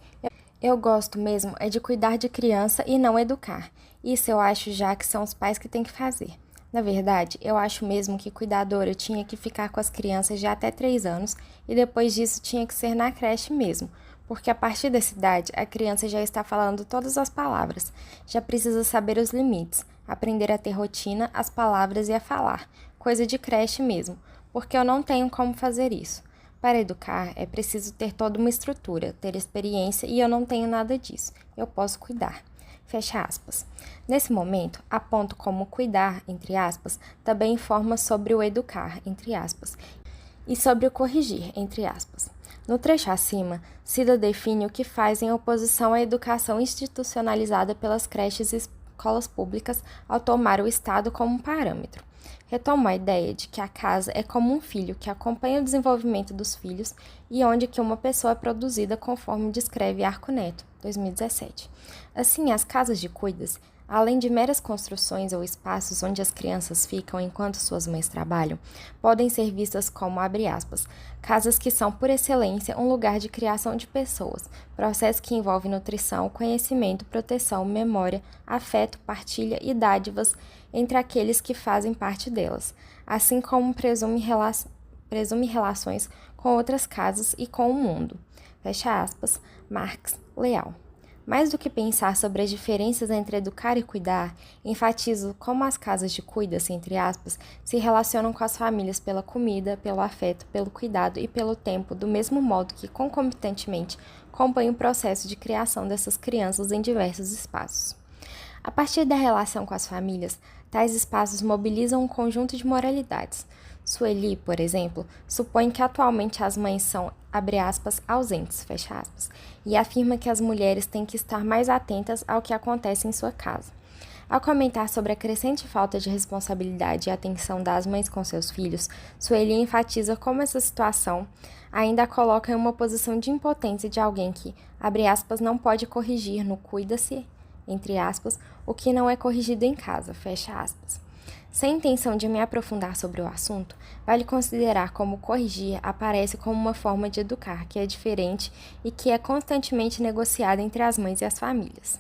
Eu gosto mesmo é de cuidar de criança e não educar. Isso eu acho já que são os pais que têm que fazer. Na verdade, eu acho mesmo que cuidadora tinha que ficar com as crianças de até 3 anos e depois disso tinha que ser na creche mesmo, porque a partir dessa idade a criança já está falando todas as palavras, já precisa saber os limites, aprender a ter rotina, as palavras e a falar, coisa de creche mesmo, porque eu não tenho como fazer isso. Para educar é preciso ter toda uma estrutura, ter experiência e eu não tenho nada disso, eu posso cuidar. Fecha aspas. Nesse momento, aponto como cuidar, entre aspas, também informa sobre o educar, entre aspas, e sobre o corrigir, entre aspas. No trecho acima, Cida define o que faz em oposição à educação institucionalizada pelas creches e escolas públicas ao tomar o Estado como parâmetro. Retomo a ideia de que a casa é como um filho que acompanha o desenvolvimento dos filhos e onde que uma pessoa é produzida conforme descreve Arco Neto, 2017. Assim, as casas de cuidas, além de meras construções ou espaços onde as crianças ficam enquanto suas mães trabalham, podem ser vistas como, abre aspas, casas que são, por excelência, um lugar de criação de pessoas, processo que envolve nutrição, conhecimento, proteção, memória, afeto, partilha e dádivas entre aqueles que fazem parte delas, assim como presume relações com outras casas e com o mundo. Fecha aspas, Marx, Leal. Mais do que pensar sobre as diferenças entre educar e cuidar, enfatizo como as casas de cuidas, entre aspas, se relacionam com as famílias pela comida, pelo afeto, pelo cuidado e pelo tempo, do mesmo modo que, concomitantemente, compõem o processo de criação dessas crianças em diversos espaços. A partir da relação com as famílias, tais espaços mobilizam um conjunto de moralidades. Sueli, por exemplo, supõe que atualmente as mães são, abre aspas, ausentes, fecha aspas, e afirma que as mulheres têm que estar mais atentas ao que acontece em sua casa. Ao comentar sobre a crescente falta de responsabilidade e atenção das mães com seus filhos, Sueli enfatiza como essa situação ainda a coloca em uma posição de impotência de alguém que, abre aspas, não pode corrigir no cuida-se, entre aspas, o que não é corrigido em casa, fecha aspas. Sem intenção de me aprofundar sobre o assunto, vale considerar como corrigir aparece como uma forma de educar que é diferente e que é constantemente negociada entre as mães e as famílias.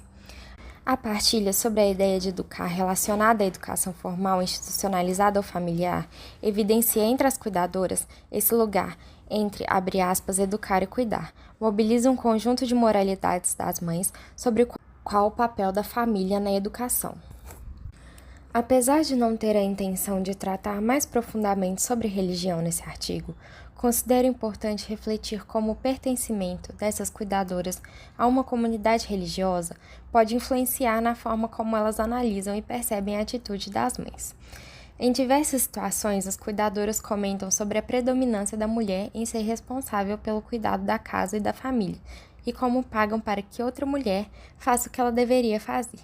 A partilha sobre a ideia de educar relacionada à educação formal, institucionalizada ou familiar evidencia entre as cuidadoras esse lugar entre, abre aspas, educar e cuidar, mobiliza um conjunto de moralidades das mães sobre qual o papel da família na educação. Apesar de não ter a intenção de tratar mais profundamente sobre religião nesse artigo, considero importante refletir como o pertencimento dessas cuidadoras a uma comunidade religiosa pode influenciar na forma como elas analisam e percebem a atitude das mães. Em diversas situações, as cuidadoras comentam sobre a predominância da mulher em ser responsável pelo cuidado da casa e da família, e como pagam para que outra mulher faça o que ela deveria fazer.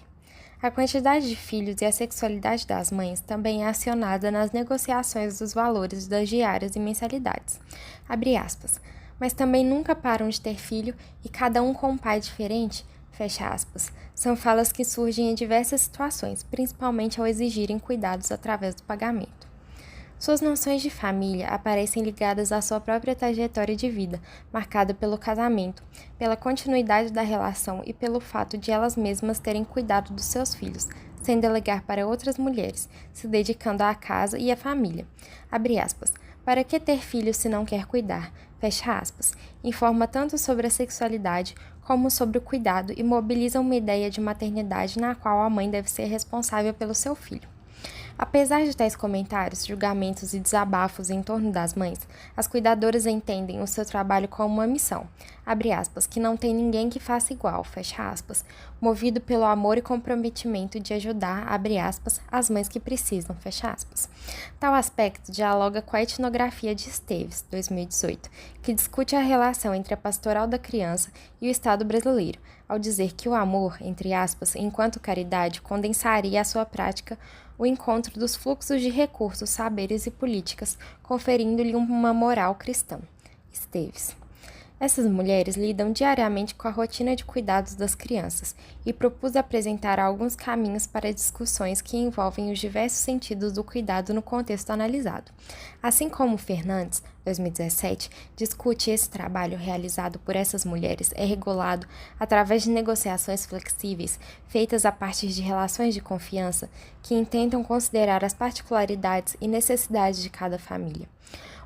A quantidade de filhos e a sexualidade das mães também é acionada nas negociações dos valores das diárias e mensalidades, abre aspas, mas também nunca param de ter filho e cada um com um pai diferente, fecha aspas. São falas que surgem em diversas situações, principalmente ao exigirem cuidados através do pagamento. Suas noções de família aparecem ligadas à sua própria trajetória de vida, marcada pelo casamento, pela continuidade da relação e pelo fato de elas mesmas terem cuidado dos seus filhos, sem delegar para outras mulheres, se dedicando à casa e à família. Abre aspas. Para que ter filhos se não quer cuidar? Fecha aspas. Informa tanto sobre a sexualidade como sobre o cuidado e mobiliza uma ideia de maternidade na qual a mãe deve ser responsável pelo seu filho. Apesar de tais comentários, julgamentos e desabafos em torno das mães, as cuidadoras entendem o seu trabalho como uma missão, abre aspas, que não tem ninguém que faça igual, fecha aspas, movido pelo amor e comprometimento de ajudar, abre aspas, as mães que precisam, fecha aspas. Tal aspecto dialoga com a etnografia de Esteves, 2018, que discute a relação entre a pastoral da criança e o Estado brasileiro, ao dizer que o amor, entre aspas, enquanto caridade, condensaria a sua prática o encontro dos fluxos de recursos, saberes e políticas, conferindo-lhe uma moral cristã. Esteves. Essas mulheres lidam diariamente com a rotina de cuidados das crianças e propus apresentar alguns caminhos para discussões que envolvem os diversos sentidos do cuidado no contexto analisado. Assim como Fernandes, 2017, discute esse trabalho realizado por essas mulheres é regulado através de negociações flexíveis feitas a partir de relações de confiança que intentam considerar as particularidades e necessidades de cada família.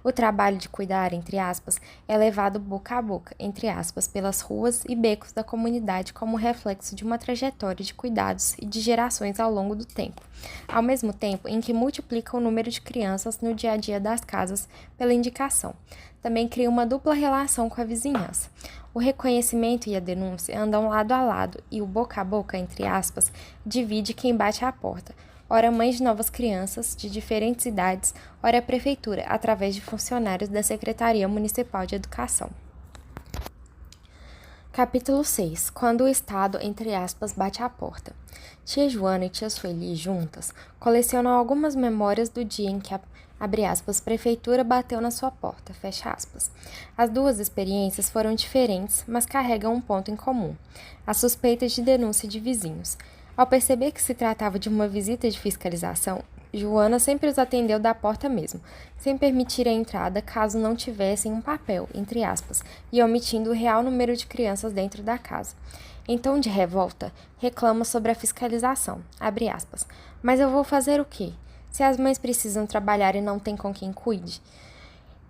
O trabalho de cuidar, entre aspas, é levado boca a boca, entre aspas, pelas ruas e becos da comunidade como reflexo de uma trajetória de cuidados e de gerações ao longo do tempo, ao mesmo tempo em que multiplica o número de crianças no dia a dia das casas pela indicação. Também cria uma dupla relação com a vizinhança. O reconhecimento e a denúncia andam lado a lado e o boca a boca, entre aspas, divide quem bate à porta, ora mães de novas crianças, de diferentes idades, ora a prefeitura, através de funcionários da Secretaria Municipal de Educação. Capítulo 6. Quando o Estado, entre aspas, bate à porta. Tia Joana e tia Sueli, juntas, colecionam algumas memórias do dia em que a, abre aspas, prefeitura bateu na sua porta, fecha aspas. As duas experiências foram diferentes, mas carregam um ponto em comum: a suspeita de denúncia de vizinhos. Ao perceber que se tratava de uma visita de fiscalização, Joana sempre os atendeu da porta mesmo, sem permitir a entrada caso não tivessem um papel, entre aspas, e omitindo o real número de crianças dentro da casa. Em tom de revolta, reclama sobre a fiscalização, abre aspas, mas eu vou fazer o quê? Se as mães precisam trabalhar e não têm com quem cuide?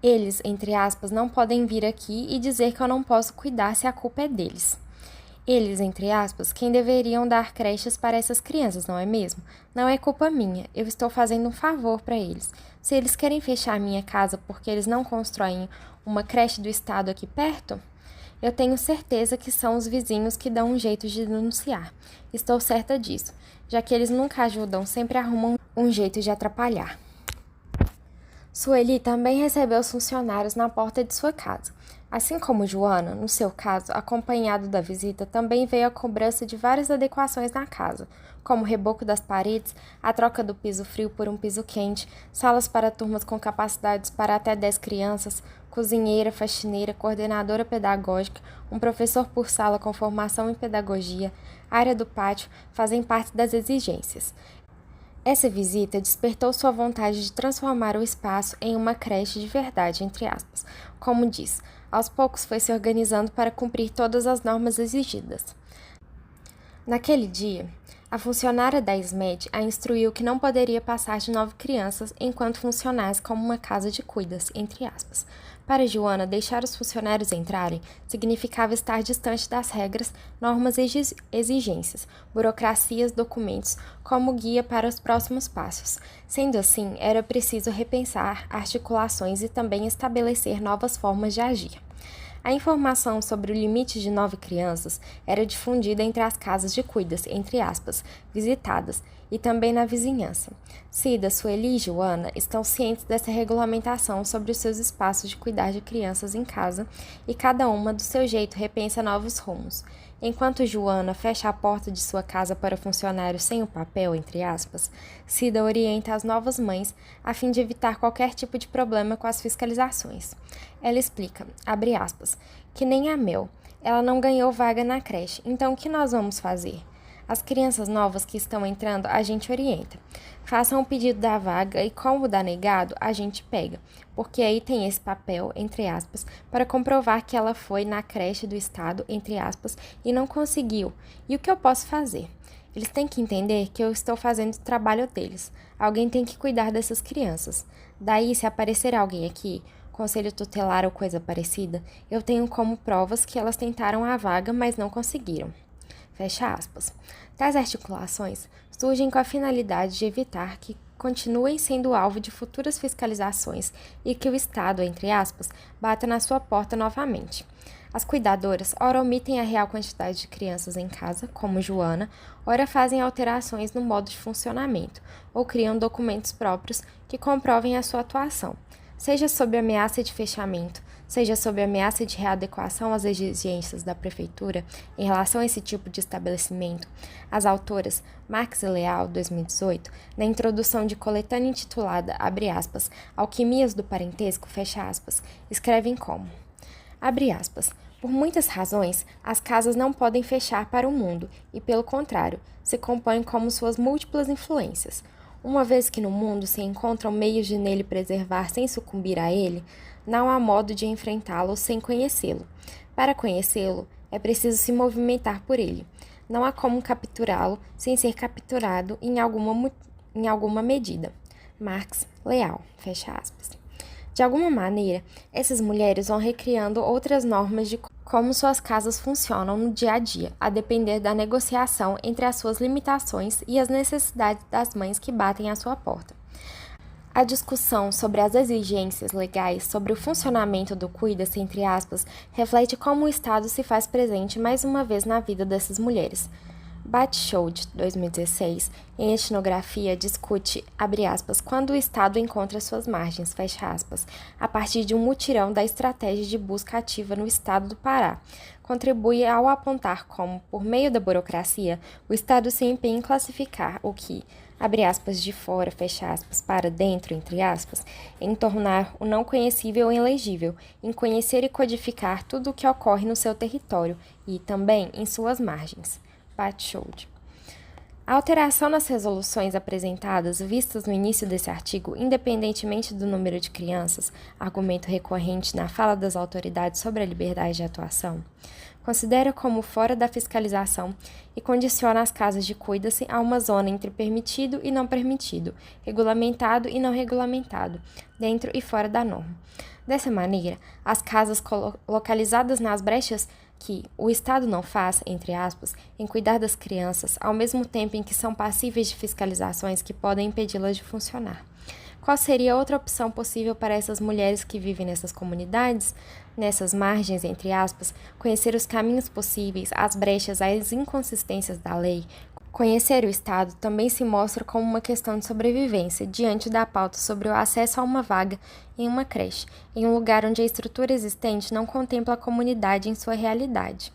Eles, entre aspas, não podem vir aqui e dizer que eu não posso cuidar se a culpa é deles. Eles, entre aspas, quem deveriam dar creches para essas crianças, não é mesmo? Não é culpa minha, eu estou fazendo um favor para eles. Se eles querem fechar minha casa porque eles não constroem uma creche do Estado aqui perto, eu tenho certeza que são os vizinhos que dão um jeito de denunciar. Estou certa disso, já que eles nunca ajudam, sempre arrumam um jeito de atrapalhar. Sueli também recebeu os funcionários na porta de sua casa. Assim como Joana, no seu caso, acompanhado da visita, também veio a cobrança de várias adequações na casa, como o reboco das paredes, a troca do piso frio por um piso quente, salas para turmas com capacidades para até 10 crianças, cozinheira, faxineira, coordenadora pedagógica, um professor por sala com formação em pedagogia, área do pátio, fazem parte das exigências. Essa visita despertou sua vontade de transformar o espaço em uma creche de verdade, entre aspas. Como diz, aos poucos foi se organizando para cumprir todas as normas exigidas. Naquele dia, a funcionária da SMED a instruiu que não poderia passar de 9 crianças enquanto funcionasse como uma casa de cuidas, entre aspas. Para Joana, deixar os funcionários entrarem significava estar distante das regras, normas e exigências, burocracias, documentos, como guia para os próximos passos. Sendo assim, era preciso repensar articulações e também estabelecer novas formas de agir. A informação sobre o limite de 9 crianças era difundida entre as casas de cuidas, entre aspas, visitadas, e também na vizinhança. Cida, Sueli e Joana estão cientes dessa regulamentação sobre os seus espaços de cuidar de crianças em casa e cada uma, do seu jeito, repensa novos rumos. Enquanto Joana fecha a porta de sua casa para funcionários sem o papel, entre aspas, Cida orienta as novas mães a fim de evitar qualquer tipo de problema com as fiscalizações. Ela explica, abre aspas, que nem a Mel, ela não ganhou vaga na creche, então o que nós vamos fazer? As crianças novas que estão entrando, a gente orienta. Façam o pedido da vaga e, como dá negado, a gente pega, porque aí tem esse papel, entre aspas, para comprovar que ela foi na creche do estado, entre aspas, e não conseguiu. E o que eu posso fazer? Eles têm que entender que eu estou fazendo o trabalho deles. Alguém tem que cuidar dessas crianças. Daí, se aparecer alguém aqui, conselho tutelar ou coisa parecida, eu tenho como provas que elas tentaram a vaga, mas não conseguiram. Fecha aspas. Tais articulações surgem com a finalidade de evitar que continuem sendo alvo de futuras fiscalizações e que o Estado, entre aspas, bata na sua porta novamente. As cuidadoras ora omitem a real quantidade de crianças em casa, como Joana, ora fazem alterações no modo de funcionamento, ou criam documentos próprios que comprovem a sua atuação, seja sob ameaça de fechamento, seja sob ameaça de readequação às exigências da Prefeitura em relação a esse tipo de estabelecimento. As autoras Marques e Leal, 2018, na introdução de coletânea intitulada, abre aspas, Alquimias do Parentesco, fecha aspas, escrevem como, abre aspas, por muitas razões, as casas não podem fechar para o mundo e, pelo contrário, se compõem como suas múltiplas influências. Uma vez que no mundo se encontram meios de nele preservar sem sucumbir a ele, não há modo de enfrentá-lo sem conhecê-lo. Para conhecê-lo, é preciso se movimentar por ele. Não há como capturá-lo sem ser capturado em alguma medida. Marx, Leal, fecha aspas. De alguma maneira, essas mulheres vão recriando outras normas de como suas casas funcionam no dia a dia, a depender da negociação entre as suas limitações e as necessidades das mães que batem à sua porta. A discussão sobre as exigências legais sobre o funcionamento do cuida-se, entre aspas, reflete como o Estado se faz presente mais uma vez na vida dessas mulheres. Batschoud, 2016, em etnografia, discute, abre aspas, quando o Estado encontra suas margens, fecha aspas, a partir de um mutirão da estratégia de busca ativa no Estado do Pará. Contribui ao apontar como, por meio da burocracia, o Estado se empenha em classificar o que, abre aspas, de fora, fecha aspas, para dentro, entre aspas, em tornar o não conhecível elegível, em conhecer e codificar tudo o que ocorre no seu território e, também, em suas margens. Batschoud. A alteração nas resoluções apresentadas vistas no início desse artigo, independentemente do número de crianças, argumento recorrente na fala das autoridades sobre a liberdade de atuação, considera como fora da fiscalização e condiciona as casas de cuida-se a uma zona entre permitido e não permitido, regulamentado e não regulamentado, dentro e fora da norma. Dessa maneira, as casas localizadas nas brechas que o Estado não faz, entre aspas, em cuidar das crianças, ao mesmo tempo em que são passíveis de fiscalizações que podem impedi-las de funcionar. Qual seria outra opção possível para essas mulheres que vivem nessas comunidades? Nessas margens, entre aspas, conhecer os caminhos possíveis, as brechas, as inconsistências da lei, Conhecer o Estado também se mostra como uma questão de sobrevivência diante da pauta sobre o acesso a uma vaga em uma creche, em um lugar onde a estrutura existente não contempla a comunidade em sua realidade,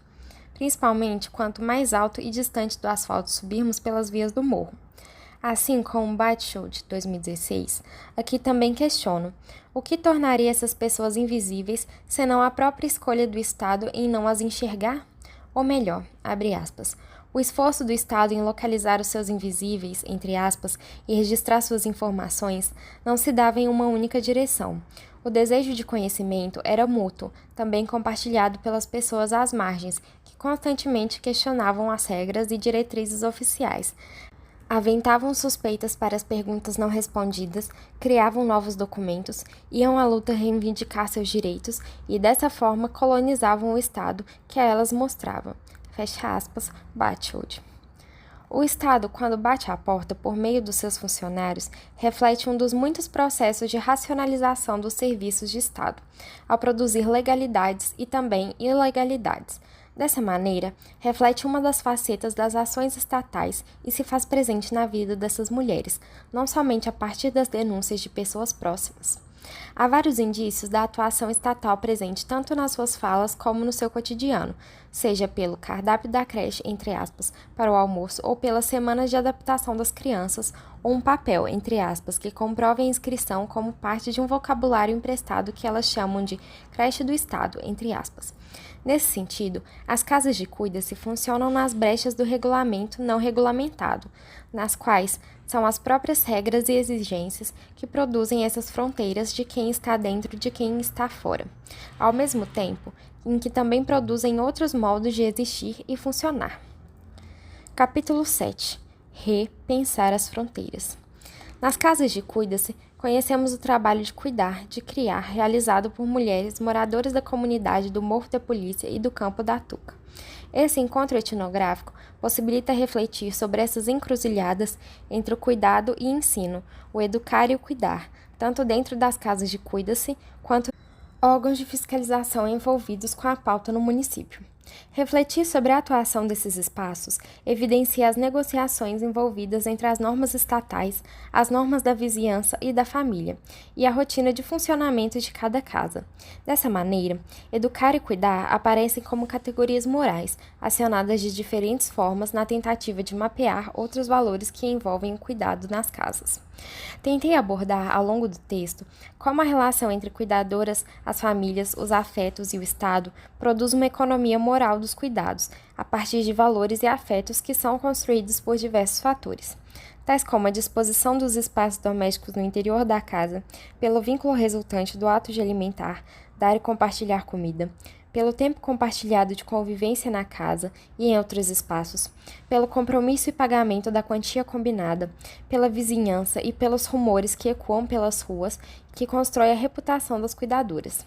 principalmente quanto mais alto e distante do asfalto subirmos pelas vias do morro. Assim como o Bate-Show de 2016, aqui também questiono o que tornaria essas pessoas invisíveis senão a própria escolha do Estado em não as enxergar? Ou melhor, abre aspas, o esforço do Estado em localizar os seus invisíveis, entre aspas, e registrar suas informações não se dava em uma única direção. O desejo de conhecimento era mútuo, também compartilhado pelas pessoas às margens, que constantemente questionavam as regras e diretrizes oficiais, aventavam suspeitas para as perguntas não respondidas, criavam novos documentos, iam à luta reivindicar seus direitos e, dessa forma, colonizavam o Estado que a elas mostrava. Fecha aspas, Batchold. O Estado, quando bate à porta por meio dos seus funcionários, reflete um dos muitos processos de racionalização dos serviços de Estado, ao produzir legalidades e também ilegalidades. Dessa maneira, reflete uma das facetas das ações estatais e se faz presente na vida dessas mulheres, não somente a partir das denúncias de pessoas próximas. Há vários indícios da atuação estatal presente tanto nas suas falas como no seu cotidiano, seja pelo cardápio da creche, entre aspas, para o almoço ou pelas semanas de adaptação das crianças, ou um papel, entre aspas, que comprove a inscrição como parte de um vocabulário emprestado que elas chamam de creche do Estado, entre aspas. Nesse sentido, as casas de cuida-se funcionam nas brechas do regulamento não regulamentado, nas quais são as próprias regras e exigências que produzem essas fronteiras de quem está dentro de quem está fora, ao mesmo tempo em que também produzem outros modos de existir e funcionar. Capítulo 7. Repensar as fronteiras. Nas casas de cuida-se, conhecemos o trabalho de cuidar, de criar, realizado por mulheres moradoras da comunidade do Morro da Polícia e do Campo da Tuca. Esse encontro etnográfico possibilita refletir sobre essas encruzilhadas entre o cuidado e ensino, o educar e o cuidar, tanto dentro das casas de cuida-se, quanto órgãos de fiscalização envolvidos com a pauta no município. Refletir sobre a atuação desses espaços evidencia as negociações envolvidas entre as normas estatais, as normas da vizinhança e da família, e a rotina de funcionamento de cada casa. Dessa maneira, educar e cuidar aparecem como categorias morais, acionadas de diferentes formas na tentativa de mapear outros valores que envolvem o cuidado nas casas. Tentei abordar, ao longo do texto, como a relação entre cuidadoras, as famílias, os afetos e o Estado produz uma economia moral dos cuidados, a partir de valores e afetos que são construídos por diversos fatores, tais como a disposição dos espaços domésticos no interior da casa, pelo vínculo resultante do ato de alimentar, dar e compartilhar comida, pelo tempo compartilhado de convivência na casa e em outros espaços, pelo compromisso e pagamento da quantia combinada, pela vizinhança e pelos rumores que ecoam pelas ruas que constrói a reputação das cuidadoras.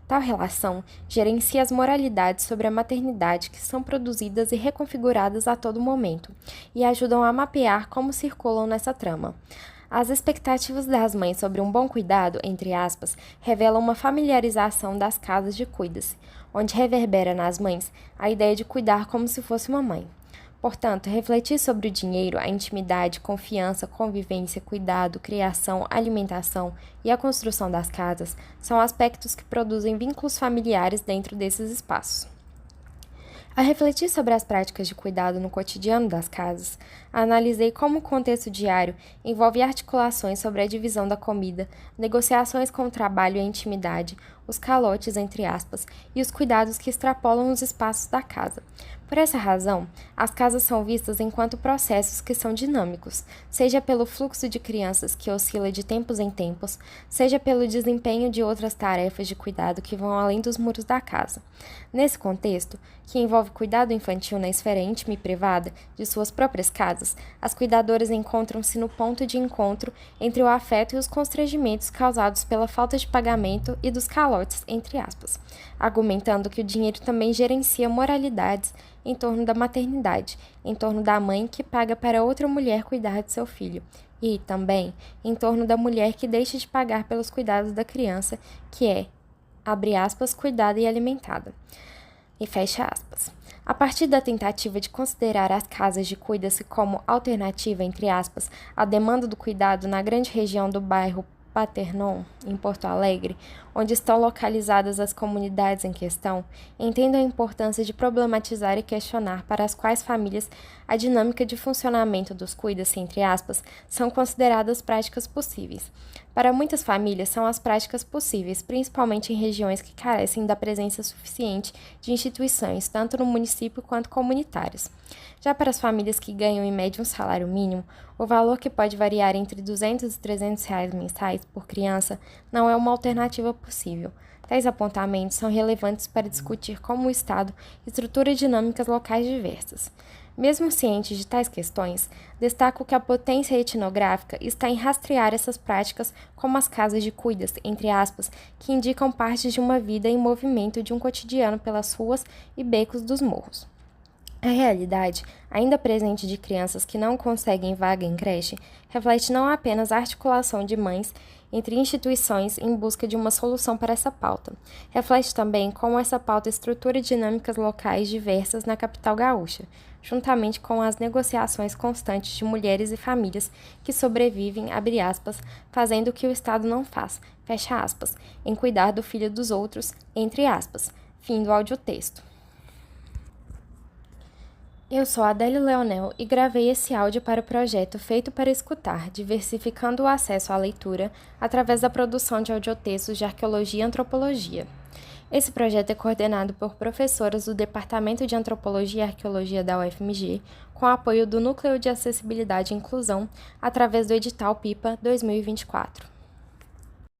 Tal relação gerencia as moralidades sobre a maternidade que são produzidas e reconfiguradas a todo momento e ajudam a mapear como circulam nessa trama. As expectativas das mães sobre um bom cuidado, entre aspas, revelam uma familiarização das casas de cuida-se, onde reverbera nas mães a ideia de cuidar como se fosse uma mãe. Portanto, refletir sobre o dinheiro, a intimidade, confiança, convivência, cuidado, criação, alimentação e a construção das casas são aspectos que produzem vínculos familiares dentro desses espaços. A refletir sobre as práticas de cuidado no cotidiano das casas, analisei como o contexto diário envolve articulações sobre a divisão da comida, negociações com o trabalho e a intimidade, os calotes, entre aspas, e os cuidados que extrapolam os espaços da casa. Por essa razão, as casas são vistas enquanto processos que são dinâmicos, seja pelo fluxo de crianças que oscila de tempos em tempos, seja pelo desempenho de outras tarefas de cuidado que vão além dos muros da casa. Nesse contexto, que envolve cuidado infantil na esfera íntima e privada de suas próprias casas, as cuidadoras encontram-se no ponto de encontro entre o afeto e os constrangimentos causados pela falta de pagamento e dos calotes, entre aspas, argumentando que o dinheiro também gerencia moralidades em torno da maternidade, em torno da mãe que paga para outra mulher cuidar de seu filho, e, também, em torno da mulher que deixa de pagar pelos cuidados da criança, que é, abre aspas, cuidada e alimentada. E fecha aspas. A partir da tentativa de considerar as casas de cuida-se como alternativa, entre aspas, à demanda do cuidado na grande região do bairro Paternon, em Porto Alegre, onde estão localizadas as comunidades em questão, entendo a importância de problematizar e questionar para as quais famílias a dinâmica de funcionamento dos cuidas, entre aspas, são consideradas práticas possíveis. Para muitas famílias, são as práticas possíveis, principalmente em regiões que carecem da presença suficiente de instituições, tanto no município quanto comunitárias. Já para as famílias que ganham em média um salário mínimo, o valor que pode variar entre R$ 200 e R$ 300 mensais por criança não é uma alternativa possível. Tais apontamentos são relevantes para discutir como o Estado estrutura dinâmicas locais diversas. Mesmo ciente de tais questões, destaco que a potência etnográfica está em rastrear essas práticas como as casas de cuidas, entre aspas, que indicam partes de uma vida em movimento de um cotidiano pelas ruas e becos dos morros. A realidade, ainda presente de crianças que não conseguem vaga em creche, reflete não apenas a articulação de mães entre instituições em busca de uma solução para essa pauta, reflete também como essa pauta estrutura dinâmicas locais diversas na capital gaúcha, juntamente com as negociações constantes de mulheres e famílias que sobrevivem, abre aspas, fazendo o que o Estado não faz, fecha aspas, em cuidar do filho dos outros, entre aspas. Fim do audiotexto. Eu sou Adélia Leonel e gravei esse áudio para o projeto Feito para Escutar, diversificando o acesso à leitura através da produção de audiotextos de arqueologia e antropologia. Esse projeto é coordenado por professoras do Departamento de Antropologia e Arqueologia da UFMG, com apoio do Núcleo de Acessibilidade e Inclusão, através do edital PIPA 2024.